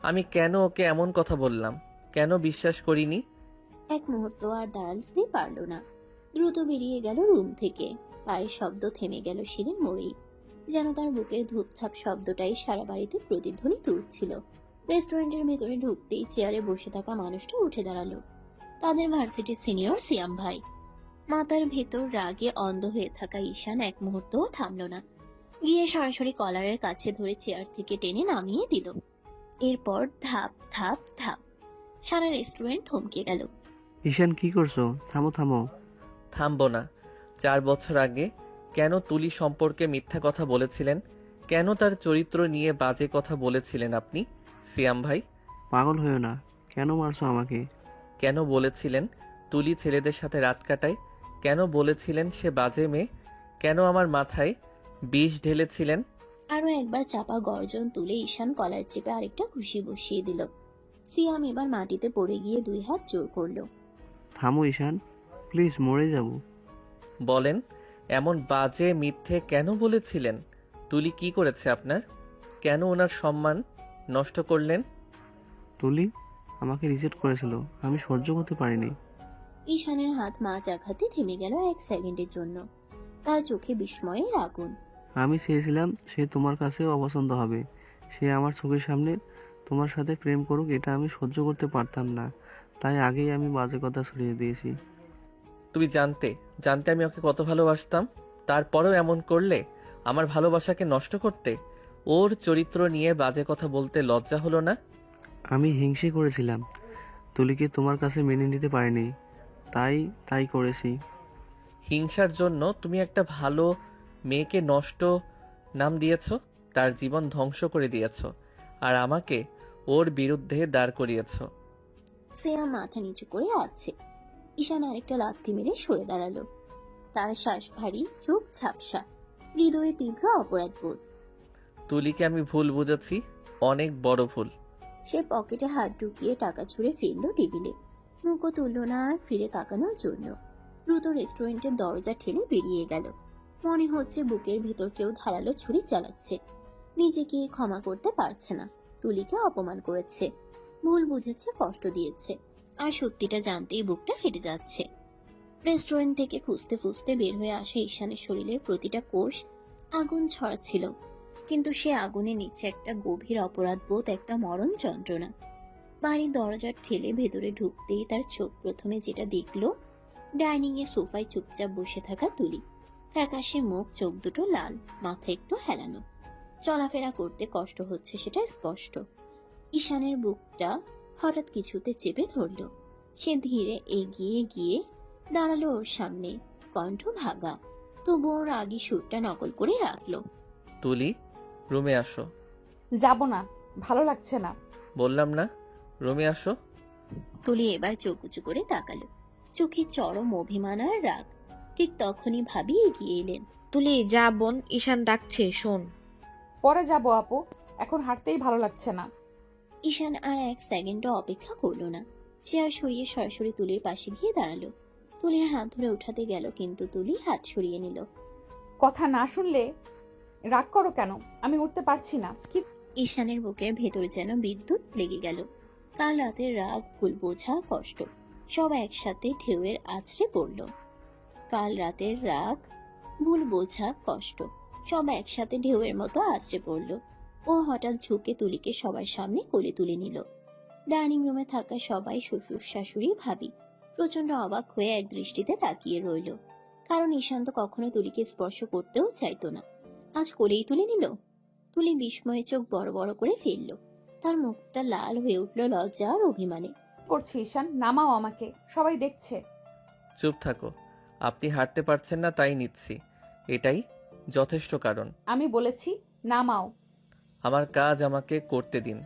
আমি কেন ওকে এমন কথা বললাম? কেন বিশ্বাস করিনি? এক মুহূর্ত আর দাঁড়াতে পারল না, দ্রুত বেরিয়ে গেল রুম থেকে। পায়ের শব্দ থেমে গেল সিঁড়ির মোড়েই, যেন তার বুকের ধূপধাপ শব্দটাই সারা বাড়িতে প্রতিধ্বনি তুলছিল। রেস্টুরেন্টের ভেতরে ঢুকতেই চেয়ারে বসে থাকা মানুষটা উঠে দাঁড়ালো। তাদের ভার্সিটির সিনিয়র সিয়াম ভাই। মাথার ভেতর রাগে অন্ধ হয়ে থাকা ঈশান এক মুহূর্তও থামল না, গিয়ে সরাসরি কলারের কাছে ধরে চেয়ার থেকে টেনে নামিয়ে দিল। এরপর ধাপ ধাপ ধাপ সারা রেস্টুরেন্ট থমকে গেল। ঈশান কি করছো? থামো থামো। থামবো না। 4 বছর আগে কেন তুলি সম্পর্কে মিথ্যা কথা বলেছিলেন? কেন তার চরিত্র নিয়ে বাজে কথা বলেছিলেন আপনি সিয়াম ভাই? পাগল হয়েও না, কেন মারছো আমাকে? কেন বলেছিলেন তুলি ছেলেদের সাথে রাত কাটায়? কেন বলেছিলেন সে বাজে মেয়ে? কেন আমার মাথায় বিষ ঢেলেছিলেন। আরো একবার চাপা গর্জন তুলে ঈশান কলার চেপে আরেকটা ঘুষি বসিয়ে দিল। সিয়াম এবার মাটিতে পড়ে গিয়ে 2 হাত জোর করলো। থামো ঈশান, প্লিজ, মরে যাব। বলেন, এমন বাজে মিথ্যে কেন বলেছিলেন? তুলি কি করেছে আপনার? কেন ওনার সম্মান নষ্ট করলেন? তুলি আমাকে রিজেক্ট করেছিল, আমি সহ্য করতে পারিনি। ঈশানের হাত মাঝ আঘাতে থেমে গেল 1 সেকেন্ডের জন্য। তার চোখে বিস্ময়ের আগুন। আমি চেয়েছিলাম সে তোমার কাছেও অপছন্দ হবে, সে আমার চোখের সামনে তোমার সাথে প্রেম করুক, এটা আমি সহ্য করতে পারতাম না, তাই আগেই আমি বাজে কথা ছড়িয়ে দিয়েছি। তুমি জানতে জানতে আমি ওকে কত ভালোবাসতাম, তারপরেও এমন করলে? আমার ভালোবাসাকে নষ্ট করতে? ওর চরিত্র নিয়ে বাজে কথা বলতে লজ্জা হলো না? আমি হিংসে করেছিলাম, তুলিকে তোমার কাছে মেনে নিতে পারিনি, তাই তাই করেছি। হিংসার জন্য তুমি একটা ভালো মেয়েকে নষ্ট নাম দিয়েছো, তার জীবন ধ্বংস করে দিয়েছো, আর আমাকে ওর বিরুদ্ধে দাঁড় করিয়েছো। সিয়াম মাথা নিচু করে আছে। ঈশান আরেকটা লাথি মেরে সরে দাঁড়ালো। তার শ্বাস ভারী, চোখ ঝাপসা, হৃদয়ে তীব্র অপরাধবোধ। তুলিকে আমি ভুল বুঝেছি, অনেক বড় ভুল। সে পকেটে হাত ঢুকিয়ে টাকা ছুঁড়ে ফেললো টেবিলে। মুখও তুলল না আর ফিরে তাকানোর জন্য। দ্রুত রেস্টুরেন্টের দরজা ঠেলে বেরিয়ে গেল। মনে হচ্ছে বুকের ভিতর কেউ ধারালো ছুরি চালাচ্ছে। নিজেকে ক্ষমা করতে পারছে না। তুলিকে অপমান করেছে, ভুল বুঝেছে, কষ্ট দিয়েছে, আর সত্যিটা জানতেই বুকটা ফেটে যাচ্ছে। রেস্টুরেন্ট থেকে ফুসতে ফুসতে বের হয়ে আসা ঈশানের শরীরের প্রতিটা কোষ আগুন ছড়াচ্ছিল, কিন্তু সে আগুনের নিচে একটা গভীর অপরাধবোধ, একটা মরণ যন্ত্রণা। বাড়ির দরজার ঠেলে ভেতরে ঢুকতেই তার চোখ প্রথমে যেটা দেখলো, ডাইনিং এ সোফায় চুপচাপ বসে থাকা তুলি। ফ্যাকাশে মুখ, চোখ দুটো লাল, মাথা একটু হেলানো, চলাফেরা করতে কষ্ট হচ্ছে সেটা স্পষ্ট। ঈশানের বুকটা হঠাৎ কিছুতে চেপে ধরল। সে ধীরে এগিয়ে গিয়ে দাঁড়ালো ওর সামনে, কণ্ঠ ভাঙা, তবু ওর আগি সুরটা নকল করে রাখলো। তুলি, রুমে আসো। যাব না, ভালো লাগছে না। বললাম না, রুমে আসো। তুলি এবার চোখ উঁচু করে তাকালো, চোখে চরম অভিমান আর রাগ। ঠিক তখনই ভাবি এগিয়ে এলেন। তুলি, যা বোন, ঈশান ডাকছে, শোন। পরে যাব আপু, এখন হাঁটতেই ভালো লাগছে না। ঈশান আর 1 সেকেন্ডও অপেক্ষা করলো না। চেয়ার সরিয়ে সরাসরি তুলির পাশে গিয়ে দাঁড়ালো। তুলির হাত ধরে উঠাতে গেল, কিন্তু তুলি হাত সরিয়ে নিল। কথা না শুনলে রাগ করো কেন? আমি উঠতে পারছি না। কি? ঈশানের বুকের ভেতর যেন বিদ্যুৎ লেগে গেল। কাল রাতের রাগ, ভুল বোঝা, কষ্ট সব একসাথে ঢেউয়ের আছড়ে পড়ল। কাল রাতের রাগ, ভুল বোঝা, কষ্ট সব একসাথে ঢেউয়ের মতো আছড়ে পড়ল। ও হঠাৎ ঝুঁকে তুলিকে সবার সামনে কোলে তুলে নিল। ডাইনিং রুমে থাকা সবাই, শ্বশুর শাশুড়ি, ভাবি প্রচন্ড অবাক হয়ে এক দৃষ্টিতে তাকিয়ে রইল। কারণ ঈশান তো কখনো তুলিকে স্পর্শ করতেও চাইতো না, আজ কোলেই তুলে নিল। তুলি বিস্ময়ে চোখ বড় বড় করে ফেলল। তার মুখটা লাল হয়ে উঠল লজ্জা আর অভিমানে। করছি ঈশান, নামাও আমাকে, সবাই দেখছে। চুপ থাকো, আপনি হাঁটতে পারছেন না তাই নিচ্ছি, এটাই যথেষ্ট কারণ। আমি বলেছি নামাও। আমার কাজ আমাকে করতে দিন।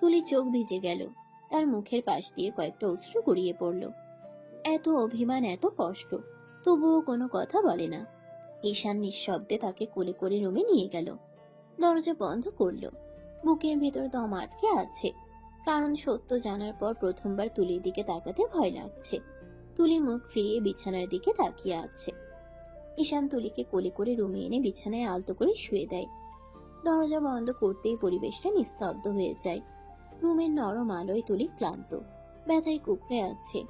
তুলি চোখ ভিজে গেল। তার মুখের পাশ দিয়ে কয়েকটা অশ্রু গড়িয়ে পড়ল। এত অভিমান, এত কষ্ট, তবুও কোনো কথা বলে না। ঈশান নিঃশব্দে তাকে কোলে করে রুমে নিয়ে গেল। দরজা বন্ধ করলো। বুকের ভেতর দম আটকে আছে, কারণ সত্য জানার পর প্রথমবার তুলির দিকে তাকাতে ভয় লাগছে। তুলি মুখ ফিরিয়ে বিছানার দিকে তাকিয়ে আছে। ঈশান তুলিকে কোলে করে রুমে এনে বিছানায় আলতো করে শুয়ে দেয়। দরজা বন্ধ করতেই পরিবেশটা নিস্তব্ধ হয়ে যায়। রুমের নরম আলোয় তুলি ক্লান্ত, ব্যথায় কুকড়ে আছে।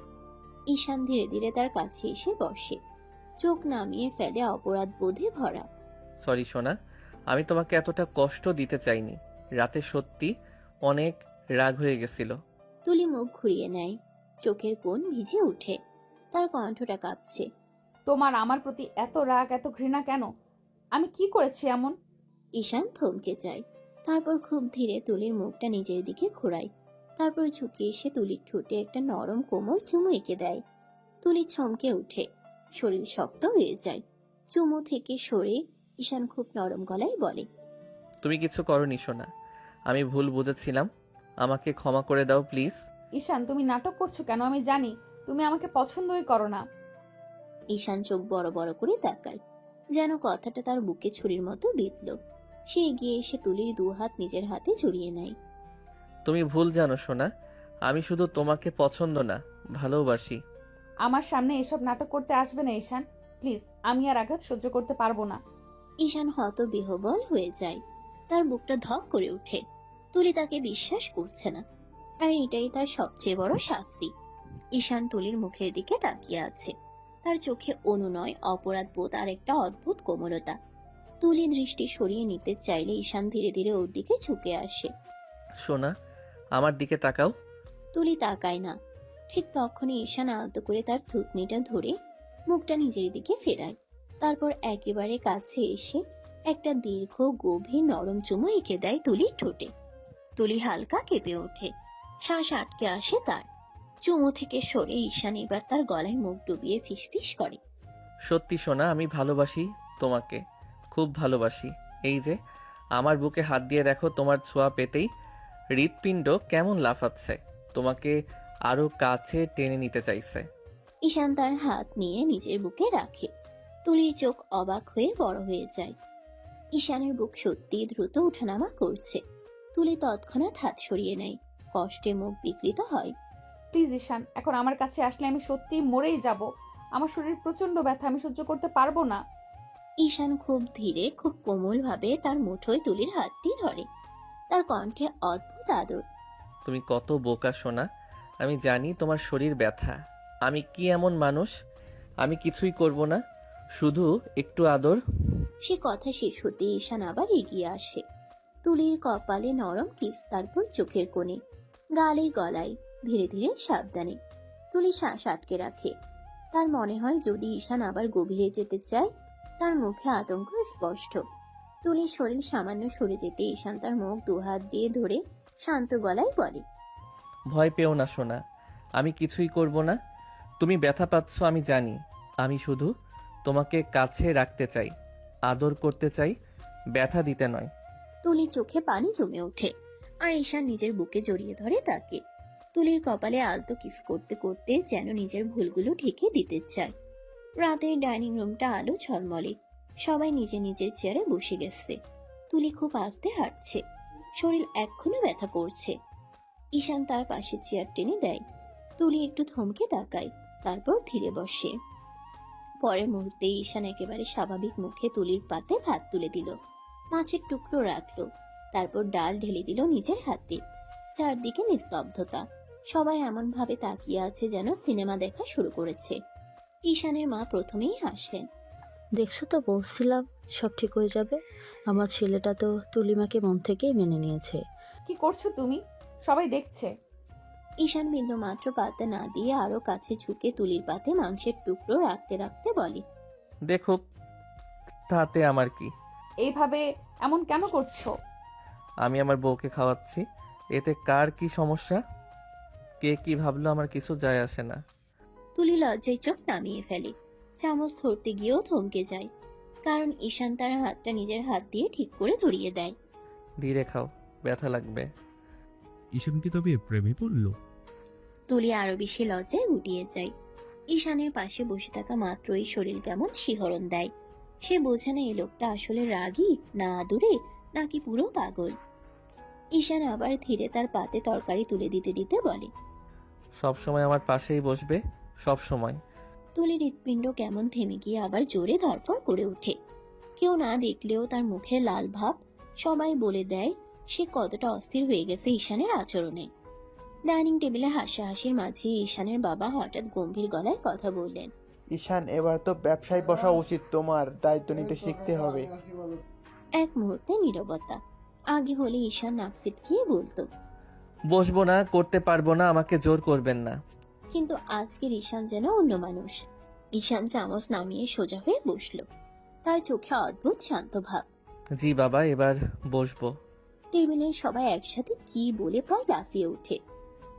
ঈশান ধীরে ধীরে তার কাছে এসে বসে, চোখ নামিয়ে ফেলে অপরাধ বোধে ভরা। সরি সোনা, আমি তোমাকে এতটা কষ্ট দিতে চাইনি। রাতে সত্যি অনেক রাগ হয়ে গেছিল। তুলি মুখ ঘুরিয়ে নেয়, চোখের কোণ ভিজে উঠে, তার কণ্ঠটা কাঁপছে। তোমার আমার প্রতি এত রাগ, এত ঘৃণা কেন? আমি কি করেছি এমন? ঈশান থমকে যায়, তারপর খুব ধীরে তুলির মুখটা নিজের দিকে ঘোরায়। তারপর ঝুঁকে এসে তুলির ঠোঁটে একটা নরম কোমল চুমু এঁকে দেয়। তুলি চমকে উঠে, শরীর শক্ত হয়ে যায়। চুমু থেকে সরে ঈশান খুব নরম গলায় বলে, তুমি কিছু করনি সোনা, আমি ভুল বুঝেছিলাম, আমাকে ক্ষমা করে দাও প্লিজ। ঈশান, তুমি নাটক করছো কেন? আমি জানি তুমি আমাকে পছন্দই করো না। ঈশান চোখ বড় বড় করে তাকায়। যেন কথাটা তার বুকে ছুরির মতো বিঁধল। সে এগিয়ে এসে তুলির দু হাত নিজের হাতে জড়িয়ে নেয়। তুমি ভুল জানো সোনা, আমি শুধু তোমাকে পছন্দ না, ভালোবাসি। আমার সামনে এসব নাটক করতে আসবে না ঈশান, প্লিজ। আমি আর আঘাত সহ্য করতে পারবো না। ঈশান হতবিহ্বল হয়ে যায়। তার বুকটা ধক করে ওঠে। তুলি তাকে বিশ্বাস করছে না, আর এটাই তার সবচেয়ে বড় শাস্তি। ঈশান তুলির মুখের দিকে তাকিয়ে আছে। তার চোখে অনুনয়, অপরাধ বোধ আর একটা অদ্ভুত কোমলতা। তুলি দৃষ্টি সরিয়ে নিতে চাইলে ঈশান ধীরে ধীরে ওর দিকে ঝুঁকে আসে। সোনা, আমার দিকে তাকাও। তুলি তাকায় না। ঠিক তখনই ঈশান আলতো করে তার থুতনিটা ধরে মুখটা নিজের দিকে ফেরায়। তারপর একেবারে কাছে এসে একটা দীর্ঘ গভীর নরম চুমু এঁকে দেয় তুলির ঠোঁটে। তুলি হালকা কেঁপে ওঠে, শ্বাস আটকে আসে তার। চুমু থেকে সরে ঈশান এবার তার গলায় মুখ ডুবিয়ে ফিসফিস করে। সত্যি সোনা, আমি ভালোবাসি তোমাকে, খুব ভালোবাসি। এই যে আমার বুকে হাত দিয়ে দেখো, তোমার ছোঁয়া পেতেই হৃৎপিণ্ড কেমন লাফাচ্ছে, তোমাকে আরো কাছে টেনে নিতে চাইছে। ঈশান তার হাত নিয়ে নিজের বুকে রাখে। তুলির চোখ অবাক হয়ে বড় হয়ে যায়। ঈশানের বুক সত্যি দ্রুত ওঠানামা করছে। তুলি তৎক্ষণাৎ হাত সরিয়ে নেয়, কষ্টে মুখ বিকৃত হয়। প্লিজ ঈশান, এখন আমার কাছে আসলে আমি সত্যি মরেই যাব। আমার শরীর প্রচন্ড ব্যথা, আমি সহ্য করতে পারবো না। ঈশান খুব ধীরে, খুব কোমল ভাবে তার মুঠোয় তুলির হাতটি ধরে। তার কণ্ঠে অদ্ভুত আদর। তুমি কত বোকা সোনা, আমি জানি তোমার শরীর ব্যথা। আমি কি এমন মানুষ, আমি কিছুই করব না, শুধু একটু আদর। সে কথা শেষ হতে ঈশান আবার এগিয়ে আসে। তুলির কপালে নরম কিস, তারপর চোখের কোণে, গালে গলায়, ধীরে ধীরে সাবধানে। তুলি শ্বাস আটকে রাখে। তার মনে হয় যদি ঈশান আবার গভীরে যেতে চায়, তার মুখে আতঙ্ক স্পষ্ট। তুলির শরীর সামান্য সরে যেতে ঈশান তার মুখ দুহাত দিয়ে ধরে শান্ত গলায় বলে, ভয় পেও না সোনা, আমি কিছুই করব না। তুমি ব্যথা পাচ্ছ আমি জানি, আমি শুধু তোমাকে কাছে রাখতে চাই, আদর করতে চাই, ব্যথা দিতে নয়। তুলির চোখে পানি জমে ওঠে, আর ঈশান নিজের বুকে জড়িয়ে ধরে তাকে। তুলির কপালে আলতো কিস করতে করতে যেন নিজের ভুলগুলো ঢেকে দিতে চায়। রাতের ডাইনিং রুমটা আলো ঝলমলে, সবাই নিজের নিজের চেয়ারে বসে গেছে। তুলি খুব আস্তে হাঁটছে, শরীর এখনো ব্যথা করছে। ঈশান তার পাশে চেয়ার টেনে দেয়। তুলি একটু থমকে তাকায়, তারপর ধীরে বসে। পরের মুহূর্তে ঈশান একেবারে স্বাভাবিক মুখে তুলির পাতে ভাত তুলে দিল, মাছের টুকরো রাখলো, তারপর ডাল ঢেলে দিল নিজের হাতে। চারদিকে নিস্তব্ধতা, সবাই এমন ভাবে তাকিয়ে আছে যেন সিনেমা দেখা শুরু করেছে। ঈশানের মা প্রথমেই হাসলেন। দেখছো তো, বলছিলাম সব ঠিক হয়ে যাবে। আমার ছেলেটা তো তুলিমাকে মন থেকেই মেনে নিয়েছে। কি করছো তুমি? সবাই দেখছে। ঈশান বিন্দু মাত্র পাতে না দিয়ে আরো কাছে ঝুঁকে তুলির পাতে মাংসের টুকরো রাখতে রাখতে বলে, দেখো, তাতে আমার কি? এইভাবে এমন কেন করছো? আমি আমার বউকে খাওয়াচ্ছি, এতে কার কি সমস্যা? কে কি ভাবলো আমার কিছু যায় আসে না। তুলি লজ্জায় চোখ নামিয়ে ফেলে। চামচ ধরতে গিয়েও থমকে যায়, কারণ ঈশান তার হাতটা নিজের হাত দিয়ে ঠিক করে ধরিয়ে দেয়। ধীরে খাও, ব্যথা লাগবে। ঈশান কি তবে প্রেমে পড়ল? তুলি আরো বেশি লজ্জায় গুটিয়ে যায়। ঈশানের পাশে বসে থাকা মাত্রই শরীর কেমন শিহরণ দেয়। সে বোঝে না এই লোকটা আসলে রাগী না আদুরে, নাকি পুরো পাগল। ঈশান আবার ধীরে তার পাতে তরকারি তুলে দিতে দিতে বলে, সব সময় আমার পাশেই বসবে, সব সময়। তুলির হৃৎপিণ্ড কেমন থেমে গিয়ে আবার জোরে ধরফর করে ওঠে। কেউ না দেখলেও তার মুখে লাল ভাব সবাই বলে দেয় সে কতটা অস্থির হয়ে গেছে ঈশানের আচরণে। ডাইনিং টেবিলে হাসাহাসির মাঝে ঈশানের বাবা হঠাৎ গম্ভীর গলায় কথা বললেন, ঈশান, এবার তো ব্যবসায় বসা উচিত, তোমার দায়িত্ব নিতে শিখতে হবে। এক মুহূর্তে নীরবতা। আগে হলে ঈশান নাক সিটকিয়ে বলতো, বসবো না, করতে পারবো না, আমাকে জোর করবেন না। কিন্তু আজকের ঈশান যেন অন্য মানুষ। ঈশান চামচ নামিয়ে সোজা হয়ে বসলো, তার চোখে অদ্ভুত শান্ত ভাব। জি বাবা, এবার বসবো। টেবিলের সবাই একসাথে কি বলে প্রায় লাফিয়ে ওঠে।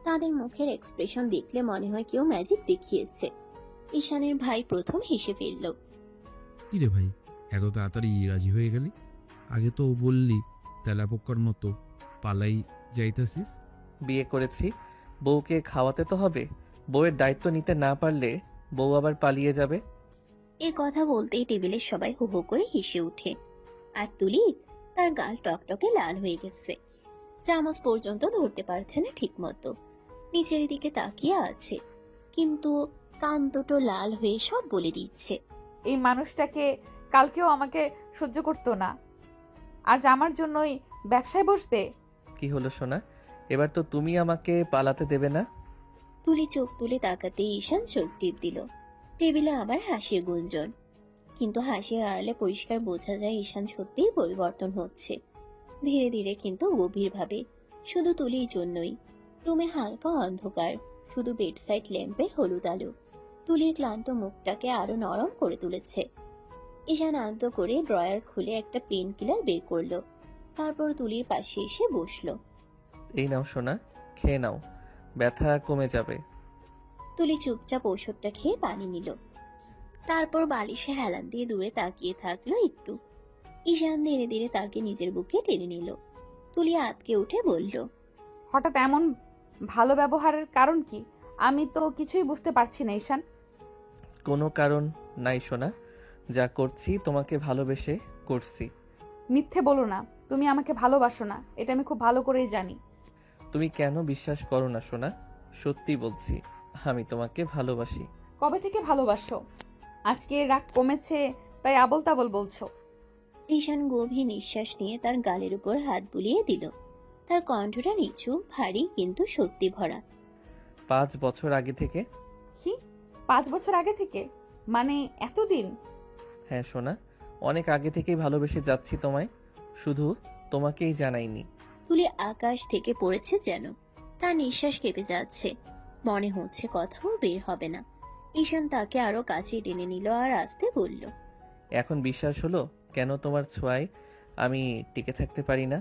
তাদের মুখের এক্সপ্রেশন দেখলে মনে হয় কেউ ম্যাজিক দেখিয়েছে। ঈশানের ভাই প্রথম হেসে ফেলল। কি রে ভাই, এত তাড়াতাড়ি রাজি হয়ে গেলি? আগে তো বললি তেলাপোক্কার মতো পালাই যাইতাছিস। বিয়ে করেছি, বউকে খাওয়াতে তো হবে। বউয়ের দায়িত্ব নিতে না পারলে বউ আবার পালিয়ে যাবে। এ কথা বলতেই টেবিলের সবাই হু হু করে হেসে ওঠে। আর তুলি, তার গাল টকটকে লাল হয়ে গেছে, চামচ পর্যন্ত ধরতে পারছে না ঠিক মতো, নিচের দিকে তাকিয়ে আছে, কিন্তু কান দুটো লাল হয়ে সব বলে দিচ্ছে। এই মানুষটাকে কালকেও আমাকে সহ্য করতো না, আজ আমার জন্যই ব্যবসায় বসবে। কি হলো সোনা, এবার তো তুমি আমাকে পালাতে দেবে না? তুলি চোখ তুলে তাকাতেই ঈশান চোখ টিপ দিল। টেবিলে আবার হাসির গুঞ্জন, কিন্তু হাসির আড়ালে পরিষ্কার বোঝা যায় ঈশান সত্যিই পরিবর্তন হচ্ছে, ধীরে ধীরে কিন্তু গভীরভাবে। শুধু তুলির জন্যই। রুমে হালকা অন্ধকার, শুধু বেডসাইড ল্যাম্পের হলুদ আলো তুলির ক্লান্ত মুখটাকে আরো নরম করে তুলেছে। ঈশান আলতো করে ড্রয়ার খুলে একটা পেন কিলার বের করলো, তারপর তুলির পাশে এসে বসলো। এই নাও সোনা, খেয়ে নাও, ব্যথা কমে যাবে। তুলি চুপচাপ ওষুধটা খেয়ে পানি নিল, তারপর বালিশে হেলান দিয়ে দূরে তাকিয়ে থাকলো একটু। ঈশান ধীরে ধীরে তাকে নিজের বুকে টেনে নিল। তুলি আতকে উঠে বলল, হঠাৎ এমন ভালো ব্যবহারের কারণ কি? আমি তো কিছুই বুঝতে পারছি না ঈশান। কোনো কারণ নাই সোনা, যা করছি তোমাকে ভালোবেসে করছি। মিথ্যে বলো না, তুমি আমাকে ভালোবাসো না, এটা আমি খুব ভালো করেই জানি। তুমি কেন বিশ্বাস করো না সোনা? সত্যি বলছি, আমি তোমাকে ভালোবাসি। কবে থেকে ভালোবাসো? আজকে রাগ কমেছে তাই আবল তাবল বলছো। ঈশান গভীর নিঃশ্বাস নিয়ে তার গালের উপর হাত বুলিয়ে দিল। তার কণ্ঠটা নিচু, ভারী, কিন্তু সত্যি ভরা। 5 বছর আগে থেকে। কি 5 বছর আগে থেকে? মানে এতদিন? হ্যাঁ সোনা, অনেক আগে থেকেই ভালোবেসে যাচ্ছি তোমায়, শুধু তোমাকেই জানাইনি। তুলি আকাশ থেকে পড়েছে যেন, তার নিঃশ্বাস কেঁপে যাচ্ছে, মনে হচ্ছে কথাও বের হবে না। ঈশান তাকে আরো কাছে টেনে নিল আর আস্তে বলল, এখন বিশ্বাস হলো কেন তোমার ছোঁয়ায় আমি টিকে থাকতে পারি না?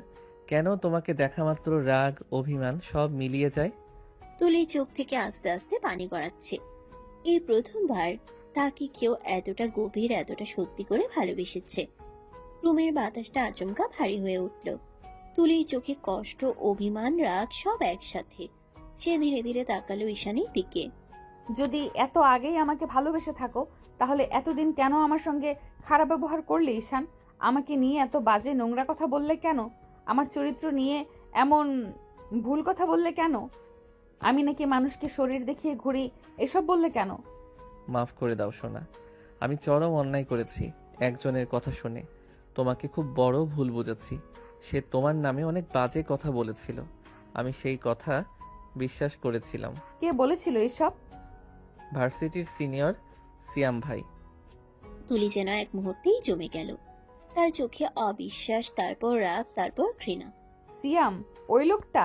কেন তোমাকে দেখা মাত্র রাগ অভিমান সব মিলিয়ে যায়? তুলি চোখ থেকে আস্তে আস্তে পানি গড়াচ্ছে। এই প্রথমবার তাকে কেউ এতটা গভীর, এতটা সত্যি করে ভালোবেসেছে। রুমের বাতাসটা আচমকা ভারী হয়ে উঠল। তুলির চোখে কষ্ট, অভিমান, রাগ সব একসাথে। সে ধীরে ধীরে তাকালো ঈশানের দিকে। যদি এত আগেই আমাকে ভালোবেসে থাকো, তাহলে এতদিন কেন আমার সঙ্গে খারাপ ব্যবহার করলে ঈশান? আমাকে নিয়ে এত বাজে নোংরা কথা বললে কেন? আমার চরিত্র নিয়ে এমন ভুল কথা বললে কেন? আমি নাকি মানুষকে শরীর দেখিয়ে ঘুরি, এসব বললে কেন? মাফ করে দাও সোনা, আমি চরম অন্যায় করেছি একজনের কথা শুনে। তোমাকে খুব বড় ভুল বুঝেছি। সে তোমার নামে অনেক বাজে কথা বলেছিল, আমি সেই কথা বিশ্বাস করেছিলাম। কে বলেছিল এসব? ভার্সিটির সিনিয়র সিয়াম ভাই। তুলি যেন এক মুহূর্তেই জমে গেল। তার চোখে অবিশ্বাস, তারপর রাগ, তারপর ঘৃণা। সিয়াম? ওই লোকটা?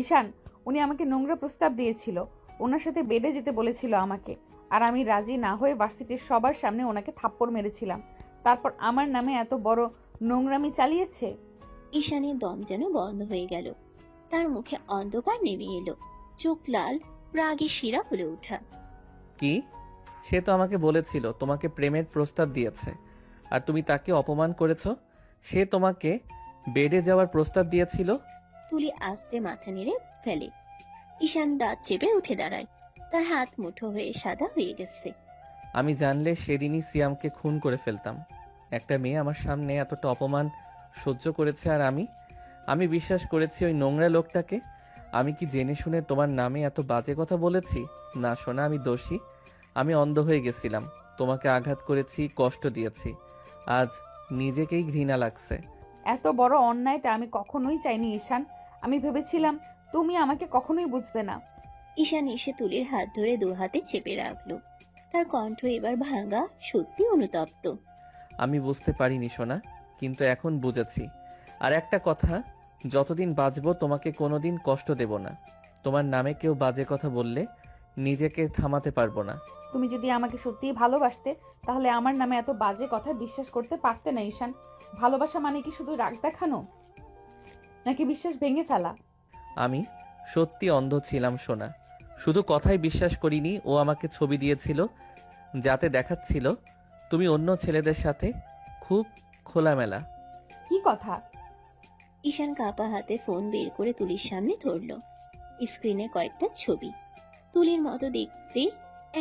ঈশান, উনি আমাকে নোংরা প্রস্তাব দিয়েছিল, ওনার সাথে বেডে যেতে বলেছিল আমাকে, আর আমি রাজি না হয়ে ভার্সিটির সবার সামনে ওনাকে থাপ্পড় মেরেছিলাম। তারপর আমার নামে এত বড় নোংরামি চালিয়েছে। ঈশানের দম যেন বন্ধ হয়ে গেল। তার মুখে অন্ধকার নেমে এলো, চোখ লাল, রাগে শিরা ফুলে ওঠা। কি? সে তো আমাকে বলেছিল তোমাকে প্রেমের প্রস্তাব দিয়েছে, আর তুমি তাকে অপমান করেছো। সে তোমাকে বেডে যাওয়ার প্রস্তাব দিয়েছিল। তুলি আস্তে মাথা নেড়ে ফেলে। ঈশান দাঁত চেপে উঠে দাঁড়ায়, তার হাত মুঠো হয়ে সাদা হয়ে গেছে। আমি জানলে সেদিনই সিয়ামকে খুন করে ফেলতাম। একটা মেয়ে আমার সামনে এতটা অপমান সহ্য করেছে, আর আমি বিশ্বাস করেছি ওই নোংরা লোকটাকে। আমি কি জেনে শুনে তোমার নামে এত বাজে কথা বলেছি? না শোনা, আমি দোষী। আমি অন্ধ হয়ে গেছিলাম, তোমাকে আঘাত করেছি, কষ্ট দিয়েছি। আজ নিজেকেই ঘৃণা লাগছে। এত বড় অন্যায়টা আমি কখনোই চাইনি ঈশান। আমি ভেবেছিলাম তুমি আমাকে কখনোই বুঝবে না। ঈশান এসে তুলির হাত ধরে দু হাতে চেপে রাখলো। তার কণ্ঠ এবার ভাঙা, সত্যি অনুতপ্ত। আমি বুঝতে পারিনি সোনা, কিন্তু এখন বুঝেছি। আর একটা কথা, যতদিন বাঁচবো তোমাকে কোনোদিন কষ্ট দেব না। তোমার নামে কেউ বাজে কথা বললে নিজেকে থামাতে পারবো না। তুমি যদি আমাকে সত্যিই ভালোবাসতে, তাহলে আমার নামে এত বাজে কথা বিশ্বাস করতে পারতে না ঈশান। ভালোবাসা মানে কি শুধু রাগ দেখানো, নাকি বিশ্বাস ভেঙে ফেলা? আমি সত্যি অন্ধ ছিলাম সোনা, শুধু কথাই বিশ্বাস করিনি। ও আমাকে ছবি দিয়েছিল, যাতে দেখাচ্ছিল তুমি অন্য ছেলেদের সাথে খুব খোলামেলা। কি কথা? ঈশান কাপা হাতে ফোন বের করে তুলির সামনে ধরল। স্ক্রিনে কয়েকটা ছবি। তুলির মতো দেখতে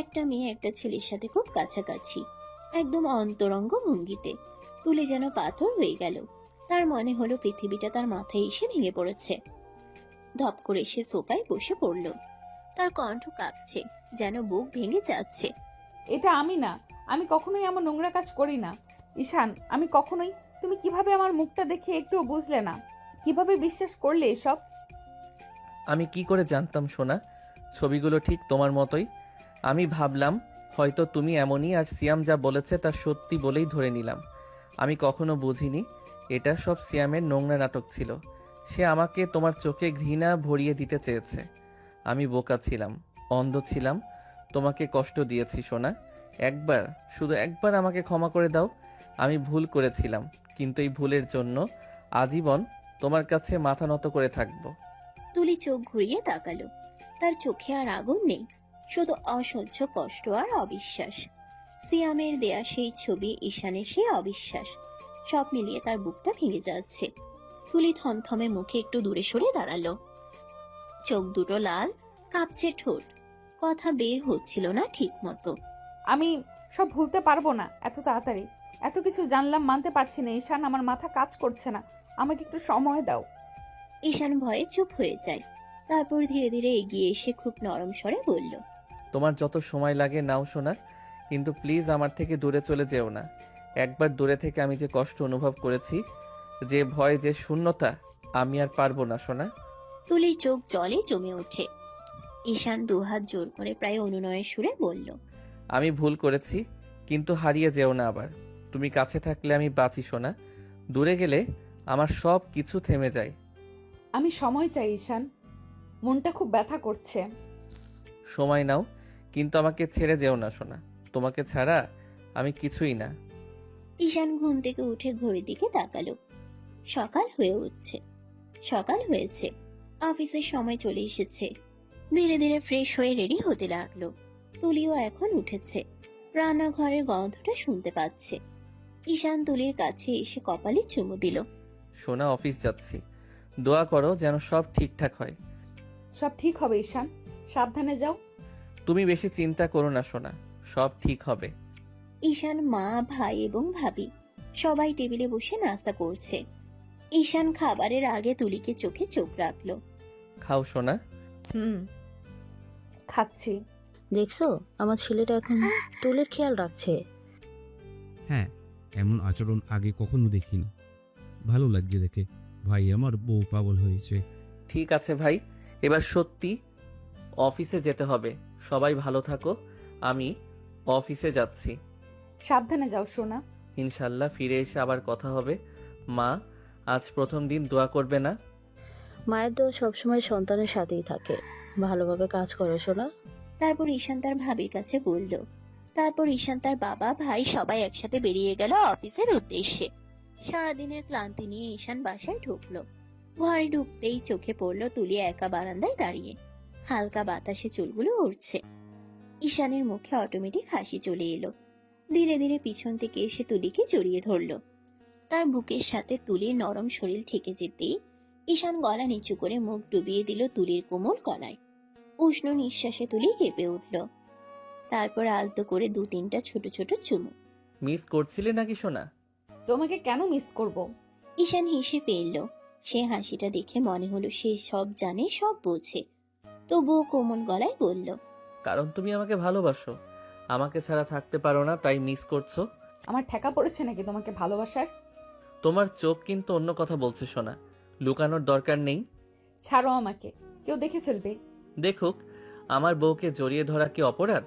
একটা মেয়ে একটা ছেলের সাথে খুব কাছাকাছি, একদম অন্তরঙ্গ ভঙ্গিতে। তুলি যেন পাথর হয়ে গেল। তার মনে হলো পৃথিবীটা তার মাথায় এসে ভেঙে পড়েছে। ধপ করে সে সোফায় বসে পড়ল। তার কণ্ঠ কাঁপছে, যেন বুক ভেঙে যাচ্ছে। এটা আমি না, আমি কখনোই এমন নোংরা কাজ করি না ঈশান, আমি কখনোই। তুমি কিভাবে আমার মুখটা দেখে একটুও বুঝলে না? কিভাবে বিশ্বাস করলে এসব? আমি কি করে জানতাম সোনা, ছবিগুলো ঠিক তোমার মতোই। আমি ভাবলাম হয়তো তুমি এমনই, আর সিয়াম যা বলেছে তা সত্যি বলেই ধরে নিলাম। আমি কখনো বুঝিনি এটা সব সিয়ামের নোংরা নাটক ছিল। সে আমাকে তোমার চোখে ঘৃণা ভরিয়ে দিতে চেয়েছে। আমি বোকা ছিলাম, অন্ধ ছিলাম, তোমাকে কষ্ট দিয়েছি সোনা। একবার, শুধু একবার আমাকে ক্ষমা করে দাও। আমি ভুল করেছিলাম, কিন্তু এই ভুলের জন্য আজীবন তোমার কাছে মাথা নত করে থাকবো। তুলি চোখ ঘুরিয়ে তাকালো। তার চোখে আর আগুন নেই, শুধু অসহ্য কষ্ট আর অবিশ্বাস। সিয়ামের দেয়া সেই ছবি, ঈশানের সেই অবিশ্বাস, সব মিলিয়ে তার বুকটা ভেঙে যাচ্ছে। তুলি থমথমে মুখে একটু দূরে সরে দাঁড়ালো। চোখ দুটো লাল, কাঁপছে ঠোঁট, কথা বের হচ্ছিল না ঠিক মতো। আমি সব ভুলতে পারবো না এত তাড়াতাড়ি। এত কিছু জানলাম, মানতে পারছি না ঈশান, আমার মাথা কাজ করছে না। আমাকে একটু সময় দাও। ঈশান ভয়ে চুপ হয়ে যায়। তারপর ধীরে ধীরে এগিয়ে এসে খুব নরম স্বরে বলল, তোমার যত সময় লাগে নাও সোনা, কিন্তু প্লিজ আমার থেকে দূরে চলে যেও না। একবার দূরে থেকে আমি যে কষ্ট অনুভব করেছি, যে ভয়, যে শূন্যতা, আমি আর পারবো না সোনা। তুলির চোখ জলে জমে ওঠে। ঈশান দুহাত জোর করে প্রায় অনুনয়ের সুরে বলল, আমি ভুল করেছি, কিন্তু হারিয়ে যেও না আবার। তুমি কাছে থাকলে আমি বাঁচি সোনা, দূরে গেলে আমার সব কিছু থেমে যায়। আমি সময় চাই ঈশান, মনটা খুব ব্যথা করছে। সময় নাও, কিন্তু আমাকে ছেড়ে যেও না সোনা। তোমাকে ছাড়া আমি কিছুই না। ঈশান ঘুম থেকে উঠে ঘড়ির দিকে তাকালো। সকাল হয়ে উঠছে। সকাল হয়েছে, অফিসের সময় চলে এসেছে। ধীরে ধীরে ফ্রেশ হয়ে রেডি হতে লাগলো। তুলিও এখন উঠেছে, রান্নাঘরের গন্ধটা শুনতে পাচ্ছে। ঈশান তুলির কাছে এসে কপালে চুমু দিল। সোনা, অফিস যাচ্ছি, দোয়া করো যেন সব ঠিকঠাক হয়। সব ঠিক হবে ঈশান, সাবধানে যাও। তুমি বেশি চিন্তা করো না সোনা, সব ঠিক হবে। ঈশান, মা, ভাই এবং ভাবি সবাই টেবিলে বসে নাস্তা করছে। ঈশান খাবারের আগে তুলিকে চোখে চোখ রাখলো। খাও সোনা। খাচ্ছি। দেখছো, আমার ছেলেটা এখন তুলের খেয়াল রাখছে। হ্যাঁ, এমন আচরণ আগে কখনো দেখিনি। ভালো লাগছে দেখে। ভাই আমার বউ পাগল হয়েছে। ঠিক আছে ভাই, এবার সত্যি অফিসে যেতে হবে। সবাই ভালো থাকো, আমি অফিসে যাচ্ছি। সাবধানে যাও সোনা। ইনশাল্লাহ ফিরে এসে আবার কথা হবে। মা, আজ প্রথম দিন দোয়া করবে না? মায়ের দোয়া সবসময় সন্তানের সাথেই থাকে। ভালোভাবে কাজ করো শোনা। তারপর ঈশান তার ভাবির কাছে বলল। তারপর ঈশান, তার বাবা, ভাই সবাই একসাথে বেরিয়ে গেল অফিসের উদ্দেশ্যে। সারাদিনের ক্লান্তি নিয়ে ঈশান বাসায় ঢুকলো। ঘরে ঢুকতেই চোখে পড়লো তুলি একা বারান্দায় দাঁড়িয়ে। হালকা বাতাসে চুলগুলো উড়ছে। ঈশানের মুখে অটোমেটিক হাসি চলে এলো। ধীরে ধীরে পিছন থেকে এসে তুলিকে জড়িয়ে ধরলো। তার বুকের সাথে তুলির নরম শরীর ঠেকে যেতেই ঈশান গলা নিচু করে মুখ ডুবিয়ে দিল তুলির কোমল গলায়। উষ্ণ নিঃশ্বাসে তুলি কেঁপে উঠল। তারপর আলতো করে 2-3টা ছোট ছোট চুমু। মিস করছিলে নাকি সোনা? তোমাকে কেন মিস করব? ঈশান হেসে ফেলল। সে হাসিটা দেখে মনে হলো সে সব জানে, সব বোঝে। তবুও কোমল গলায় বলল, কারণ তুমি আমাকে ভালোবাসো, আমাকে ছাড়া থাকতে পারো না, তাই মিস করছো। আমার ঠেকা পড়েছে নাকি তোমাকে ভালোবাসার? তোমার চোখ কিন্তু অন্য কথা বলছে সোনা, লুকানোর দরকার নেই। ছাড়ো আমাকে, কেউ দেখে ফেলবে। দেখুক, আমার বউকে জড়িয়ে ধরা কি অপরাধ?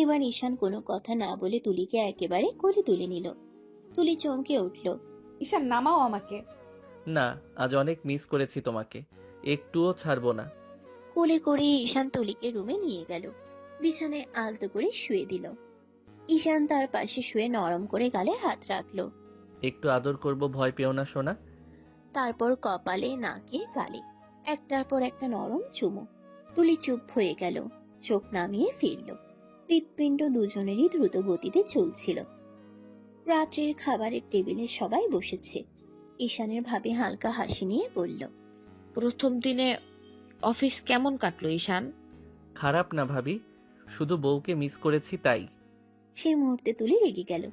এবার ঈশান কোনো কথা না বলে তুলিকে একেবারে কোলে তুলে নিল। তুলি চমকে উঠল। ঈশান, নামাও আমাকে। না, আজ অনেক মিস করেছি তোমাকে, একটুও ছাড়বো না। কোলে করে ঈশান তুলিকে রুমে নিয়ে গেল। বিছানায় আলতো করে শুয়ে দিল। ঈশান তার পাশে শুয়ে নরম করে গালে হাত রাখলো। একটু আদর করব, ভয় পেও না সোনা। তারপর কপালে, নাকে, গালে একটার পর একটা নরম চুমু। তুলি চুপ হয়ে গেল, চোখ নামিয়ে ফিরল। হৃৎপিণ্ড দুজনেরই দ্রুত গতিতে চলছিল। রাত্রির খাবারের টেবিলে সবাই বসেছে। ঈশানের ভাবে হালকা হাসি নিয়ে বলল, প্রথম দিনে অফিস কেমন কাটলো ঈশান? খারাপ না ভাবি, শুধু বউকে মিস করেছি তাই। সেই মুহূর্তে তুলি রেগে গেল।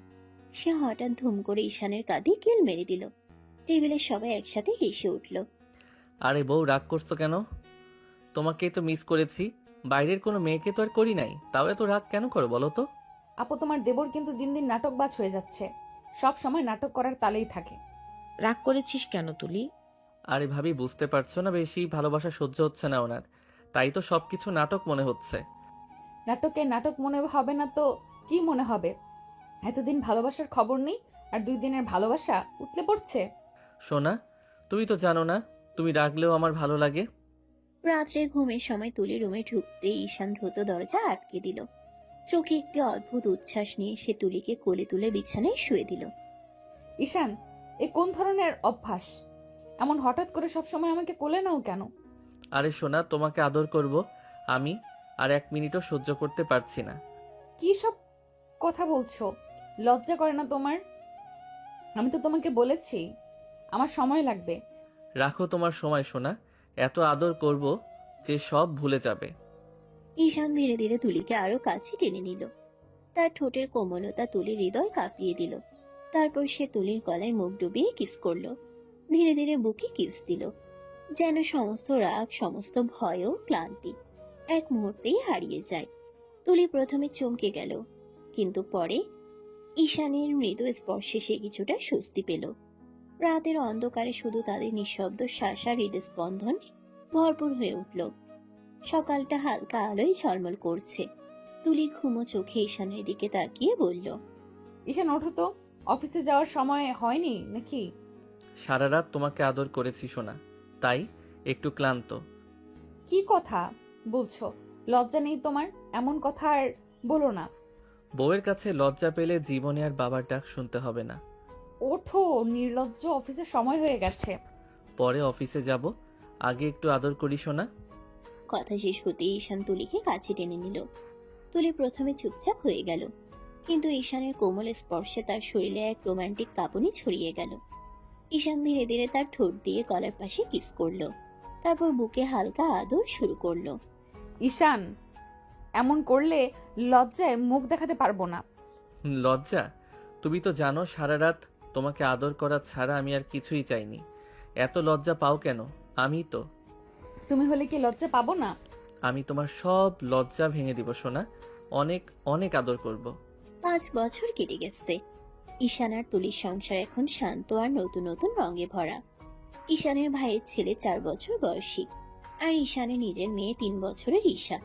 সে হঠাৎ ধুম করে ঈশানের কাঁধে কিল মেরে দিল। টেবিলের সবাই একসাথে হেসে উঠল। আরে বউ, রাগ করছো কেন? তোমাকেই তো মিস করেছি, বাইরের কোনো মেয়েকে তো আর করি নাই, তাও এত রাগ কেন করো বলো তো? আপু, তোমার দেবর কিন্তু দিন দিন নাটকবাজ হয়ে যাচ্ছে, সব সময় নাটক করার তালেই থাকে। রাগ করেছিস কেন তুলি? আরে ভাবি, বুঝতে পারছো না, বেশি ভালোবাসা সহ্য হচ্ছে না ওনার, তাই তো সবকিছু নাটক মনে হচ্ছে। নাটকে নাটক মনে হবে না তো কি মনে হবে? এতদিন ভালোবাসার খবর নেই, আর 2 দিনের ভালোবাসা উতলে পড়ছে। সোনা, তুমি তো জানো না, তুমি রাগলেও আমার ভালো লাগে। রাত্রে ঘুমের সময় তুলি রুমে ঢুকতে ঈশান দ্রুত দরজা আটকে দিল। চোখে একটি অদ্ভুত উচ্ছ্বাস নিয়ে সে তুলিকে কোলে তুলে বিছানায় শুয়ে দিল। ঈশান, এ কোন ধরনের অভ্যাস? এমন হঠাৎ করে সবসময় আমাকে কোলে নাও কেন? আরে সোনা, তোমাকে আদর করব আমি, আর 1 মিনিটও সহ্য করতে পারছি না। কি সব কথা বলছো? লজ্জা করে না তোমার? আমি তো তোমাকে বলেছি আমার সময় লাগবে। রাখো তোমার সময় সোনা, এত আদর করব যে সব ভুলে যাবে। ঈশান ধীরে ধীরে তুলিকে আরো কাছে টেনে নিল। তার ঠোঁটের কোমলতা তুলির হৃদয় কাঁপিয়ে দিল। তারপর সে তুলির গলায় মুখ ডুবিয়ে কিস করলো। ধীরে ধীরে বুকে কিস দিল, যেন সমস্ত রাগ, সমস্ত ভয় ও ক্লান্তি এক মুহূর্তেই হারিয়ে যায়। তুলি প্রথমে চমকে গেল, কিন্তু পরে ঈশানের মৃদু স্পর্শে সে কিছুটা স্বস্তি পেল। রাতের অন্ধকারে শুধু তাদের নিঃশব্দ শ্বাস আর হৃদস্পন্দন ভরপুর হয়ে উঠল। সকালটা হালকা আলোয় ঝলমল করছে। তুলি ঘুমো চোখে ঈশানের দিকে তাকিয়ে বলল, ঈশান, ওঠো তো, অফিসে যাওয়ার সময় হয়নি নাকি? সারা রাত তোমাকে আদর করেছি সোনা, তাই একটু ক্লান্ত। কি কথা বলছো? লজ্জা নেই তোমার? এমন কথা আর বলো না। বউয়ের কাছে লজ্জা পেলে জীবনে আর বাবার ডাক শুনতে হবে না। ওঠো, নির্লজ্জ, অফিসের সময় হয়ে গেছে। পরে অফিসে যাব, আগে একটু আদর করি সোনা। কথা শেষ হতেই ঈশান তুলিকে কাছে টেনে নিল। তুলি প্রথমে চুপচাপ হয়ে গেল, কিন্তু ঈশানের কোমল স্পর্শে তার শরীরে এক রোমান্টিক কাঁপুনি ছড়িয়ে গেল। ঈশান ধীরে ধীরে তার ঠোঁট দিয়ে গলার পাশে কিস করলো, তারপর বুকে হালকা আদর শুরু করলো। ঈশান, এমন করলে লজ্জায় মুখ দেখাতে পারবো না। লজ্জা? তুমি তো জানো সারা রাত তোমাকে আদর করা ছাড়া আমি আর কিছুই চাইনি। এত লজ্জা পাও কেন? আমি তো তুমি হলে কি লজ্জা পাবো না? আমি তোমার সব লজ্জা ভেঙে দিব সোনা, অনেক অনেক আদর করব। 5 বছর কেটে গেছে। ঈশান আর তুলির সংসার এখন শান্ত আর নতুন নতুন রঙে ভরা। ঈশানের ভাইয়ের ছেলে 4 বছর বয়সী, আর ঈশানের নিজের মেয়ে 3 বছরের ঈশা।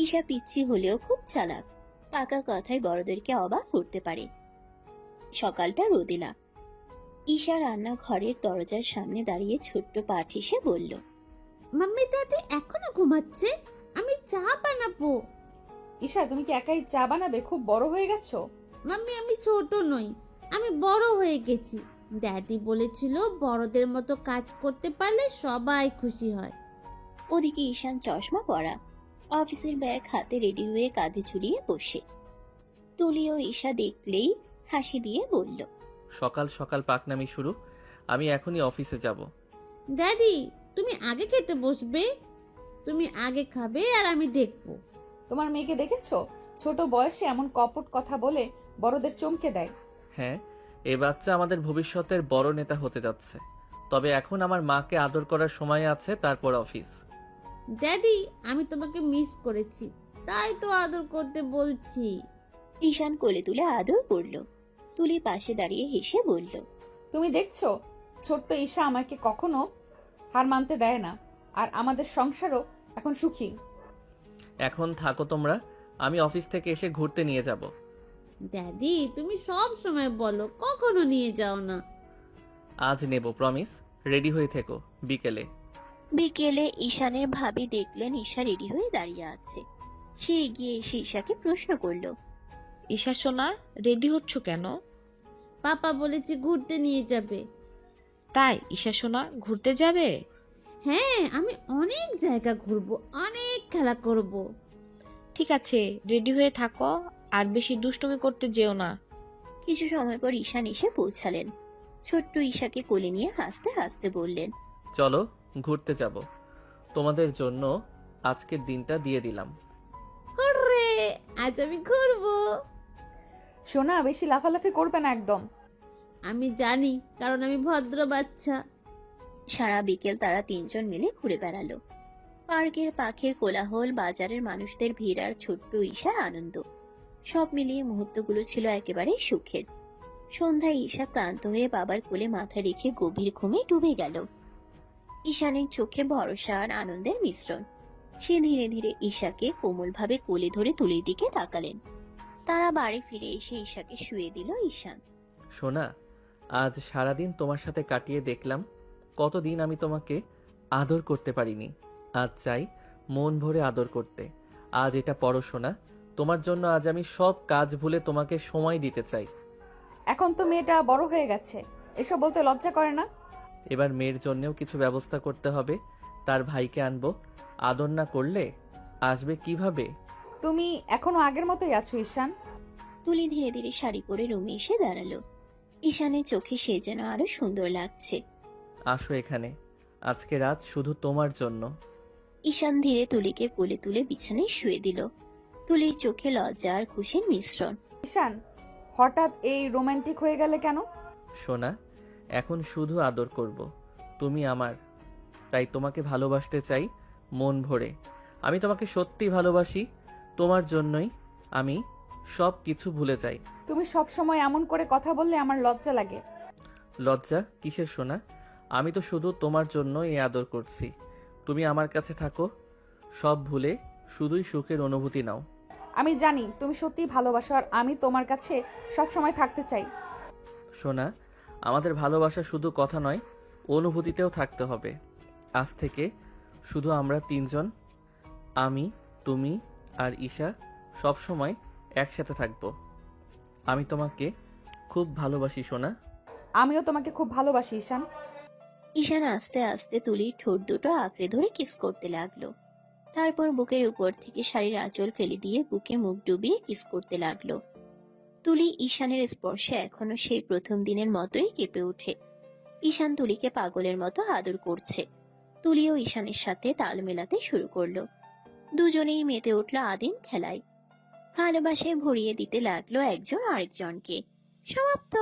ঈশা পিচ্ছি হলেও খুব চালাক, পাকা কথায় বড়দেরকে অবাক করতে পারে। সকালটা রোদেলা। ঈশা রান্নাঘরের দরজার সামনে দাঁড়িয়ে ছোট্ট পা ঠেসে বলল, মাম্মি দাদি এখনো ঘুমাচ্ছে, আমি চা বানাবো। ঈশা, তুমি কি একাই চা বানাবে? খুব বড় হয়ে গেছো। মাম্মি আমি ছোট নই, আমি বড় হয়ে গেছি। দাদি বলেছিল বড়দের মতো কাজ করতে পারলে সবাই খুশি হয়। ওদিকে ঈশান চশমা পরা, অফিসের ব্যাগ হাতে রেডি হয়ে কাঁধে ঝুলিয়ে বসে। তুলি ও ঈশা দেখলেই হাসি দিয়ে বলল, সকাল সকাল পাকনামি শুরু, আমি এখনই অফিসে যাব। দাদি তুমি আগে খেতে বসবে, তুমি আগে খাবে আর আমি দেখবো। তোমার মেয়েকে দেখেছো? ছোট বয়সে এমন কপট কথা বলে বড়দের চমকে দেয়। হ্যাঁ, এই বাচ্চা আমাদের ভবিষ্যতের বড় নেতা হতে যাচ্ছে। তবে এখন আমার মাকে আদর করার সময় আছে, তারপর অফিস। দাদি আমি তোমাকে মিস করেছি, তাই তো আদর করতে বলছি। ঈশান কোলে তুলে আদর করলো। তুলি পাশে দাঁড়িয়ে হেসে বলল, তুমি দেখছো, ছোট্ট ঈশা আমাকে কখনো হার মানতে দেয় না, আর আমাদের সংসারও এখন সুখী। এখন থাকো তোমরা, আমি অফিস থেকে এসে ঘুরতে নিয়ে যাব। দাদি তুমি সব সময় বলো, কখনো নিয়ে যাও না। আজ নেব, প্রমিস। রেডি হয়ে থেকো বিকেলে। বিকেলে ঈশানের ভাবি দেখলেন ঈশা রেডি হয়ে দাঁড়িয়ে আছে। সে এগিয়ে এসে ঈশাকে প্রশ্ন করলো, ঈশা সোনা, রেডি হচ্ছ কেন? পাপা বলেছে ঘুরতে নিয়ে যাবে। তাই ঈশা সোনা, ঘুরতে যাবে? হ্যাঁ, আমি অনেক জায়গা ঘুরবো, অনেক খেলা করব। ঠিক আছে, রেডি হয়ে থাকো, আর বেশি দুষ্টুমি করতে যেও না। কিছু সময় পর ঈশান এসে পৌঁছালেন। ছোট্ট ঈশাকে কোলে নিয়ে হাসতে হাসতে বললেন, চলো ঘুরতে যাব, তোমাদের জন্য আজকের দিনটা দিয়ে দিলাম। হুররে, আজ আমি ঘুরবো। সোনা, বেশি লাফালাফি করবে না একদম। আমি জানি, কারণ আমি ভদ্র বাচ্চা। সারা বিকেল তারা তিনজন মিলে ঘুরে বেড়ালো। পার্কের পাখির কোলাহল, বাজারের মানুষদের ভিড় আর ছোট্ট ঈশার আনন্দ, সব মিলিয়ে মুহূর্তগুলো ছিল একেবারে সুখের। সন্ধ্যায় ঈশা ক্লান্ত হয়ে বাবার কোলে মাথা রেখে গভীর ঘুমে ডুবে গেল। ঈশানের চোখে ভরসা আর আনন্দের মিশ্রণ। সে ধীরে ধীরে ঈশাকে কোমলভাবে কোলে ধরে তুলির দিকে তাকালেন। তারা বাড়ি ফিরে এসে ঈশাকে শুয়ে দিল ঈশান। সোনা, আজ সারাদিন তোমার সাথে কাটিয়ে দেখলাম কতদিন আমি তোমাকে আদর করতে পারিনি। আজ চাই মন ভরে আদর করতে। আজ এটা পড়ো সোনা, তোমার জন্য আজ আমি সব কাজ ভুলে তোমাকে সময় দিতে চাই। এখন তো মেয়েটা বড় হয়ে গেছে, এসব বলতে লজ্জা করে না? এবার মেয়ের জন্যেও কিছু ব্যবস্থা করতে হবে। তার ভাইকে আনবো, আদর না করলে আসবে কিভাবে? তুমি এখনো আগের মতোই আছো ঈশান। তুলি ধীরে ধীরে শাড়ি পরে রুমে এসে দাঁড়ালো। ঈশানের চোখে সে যেন আরো সুন্দর লাগছে। আসো এখানে, আজকে রাত শুধু তোমার জন্য। ঈশান ধীরে তুলিকে কোলে তুলে বিছানায় শুয়ে দিল। তুলির চোখে লজ্জা আর খুশির মিশ্রণ। ঈশান, হঠাৎ এই রোমান্টিক হয়ে গেলে কেন? সোনা, এখন শুধু আদর করব। তুমি আমার, তাই তোমাকে ভালোবাসতে চাই মন ভরে। আমি তোমাকে সত্যি ভালোবাসি, তোমার জন্যই আমি সব কিছু ভুলে যাই। তুমি সব সময় এমন করে কথা বললে আমার লজ্জা লাগে। লজ্জা কিসের সোনা? আমি তো শুধু তোমার জন্য এই আদর করছি। তুমি আমার কাছে থাকো, সব ভুলে শুধুই সুখের অনুভূতি নাও। আমি জানি তুমি সত্যিই ভালোবাসো, আর আমি তোমার কাছে সব সময় থাকতে চাই। সোনা, আমাদের ভালোবাসা শুধু কথা নয়, অনুভূতিতেও থাকতে হবে। আজ থেকে শুধু আমরা তিনজন, আমি, তুমি আর ঈশা, সব সময় একসাথে থাকবো। আমি তোমাকে খুব ভালোবাসি সোনা। আমিও তোমাকে খুব ভালোবাসি ঈশান। ঈশান আস্তে আস্তে তুলির ঠোঁট দুটো আঁকড়ে ধরে কিস করতে লাগলো। তারপর বুকের উপর থেকে শাড়ির আঁচল ফেলে দিয়ে বুকে মুখ ডুবিয়ে কিস করতে লাগলো। তুলি ঈশানের স্পর্শে এখনো সেই প্রথম দিনের মতোই কেঁপে ওঠে। ঈশান তুলিকে পাগলের মতো আদর করছে। তুলিও ঈশানের সাথে তাল মেলাতে শুরু করলো। দুজনেই মেতে উঠল আদিম খেলায়। ভালোবাসায় ভরিয়ে দিতে লাগলো একজন আরেকজনকে। সমাপ্ত।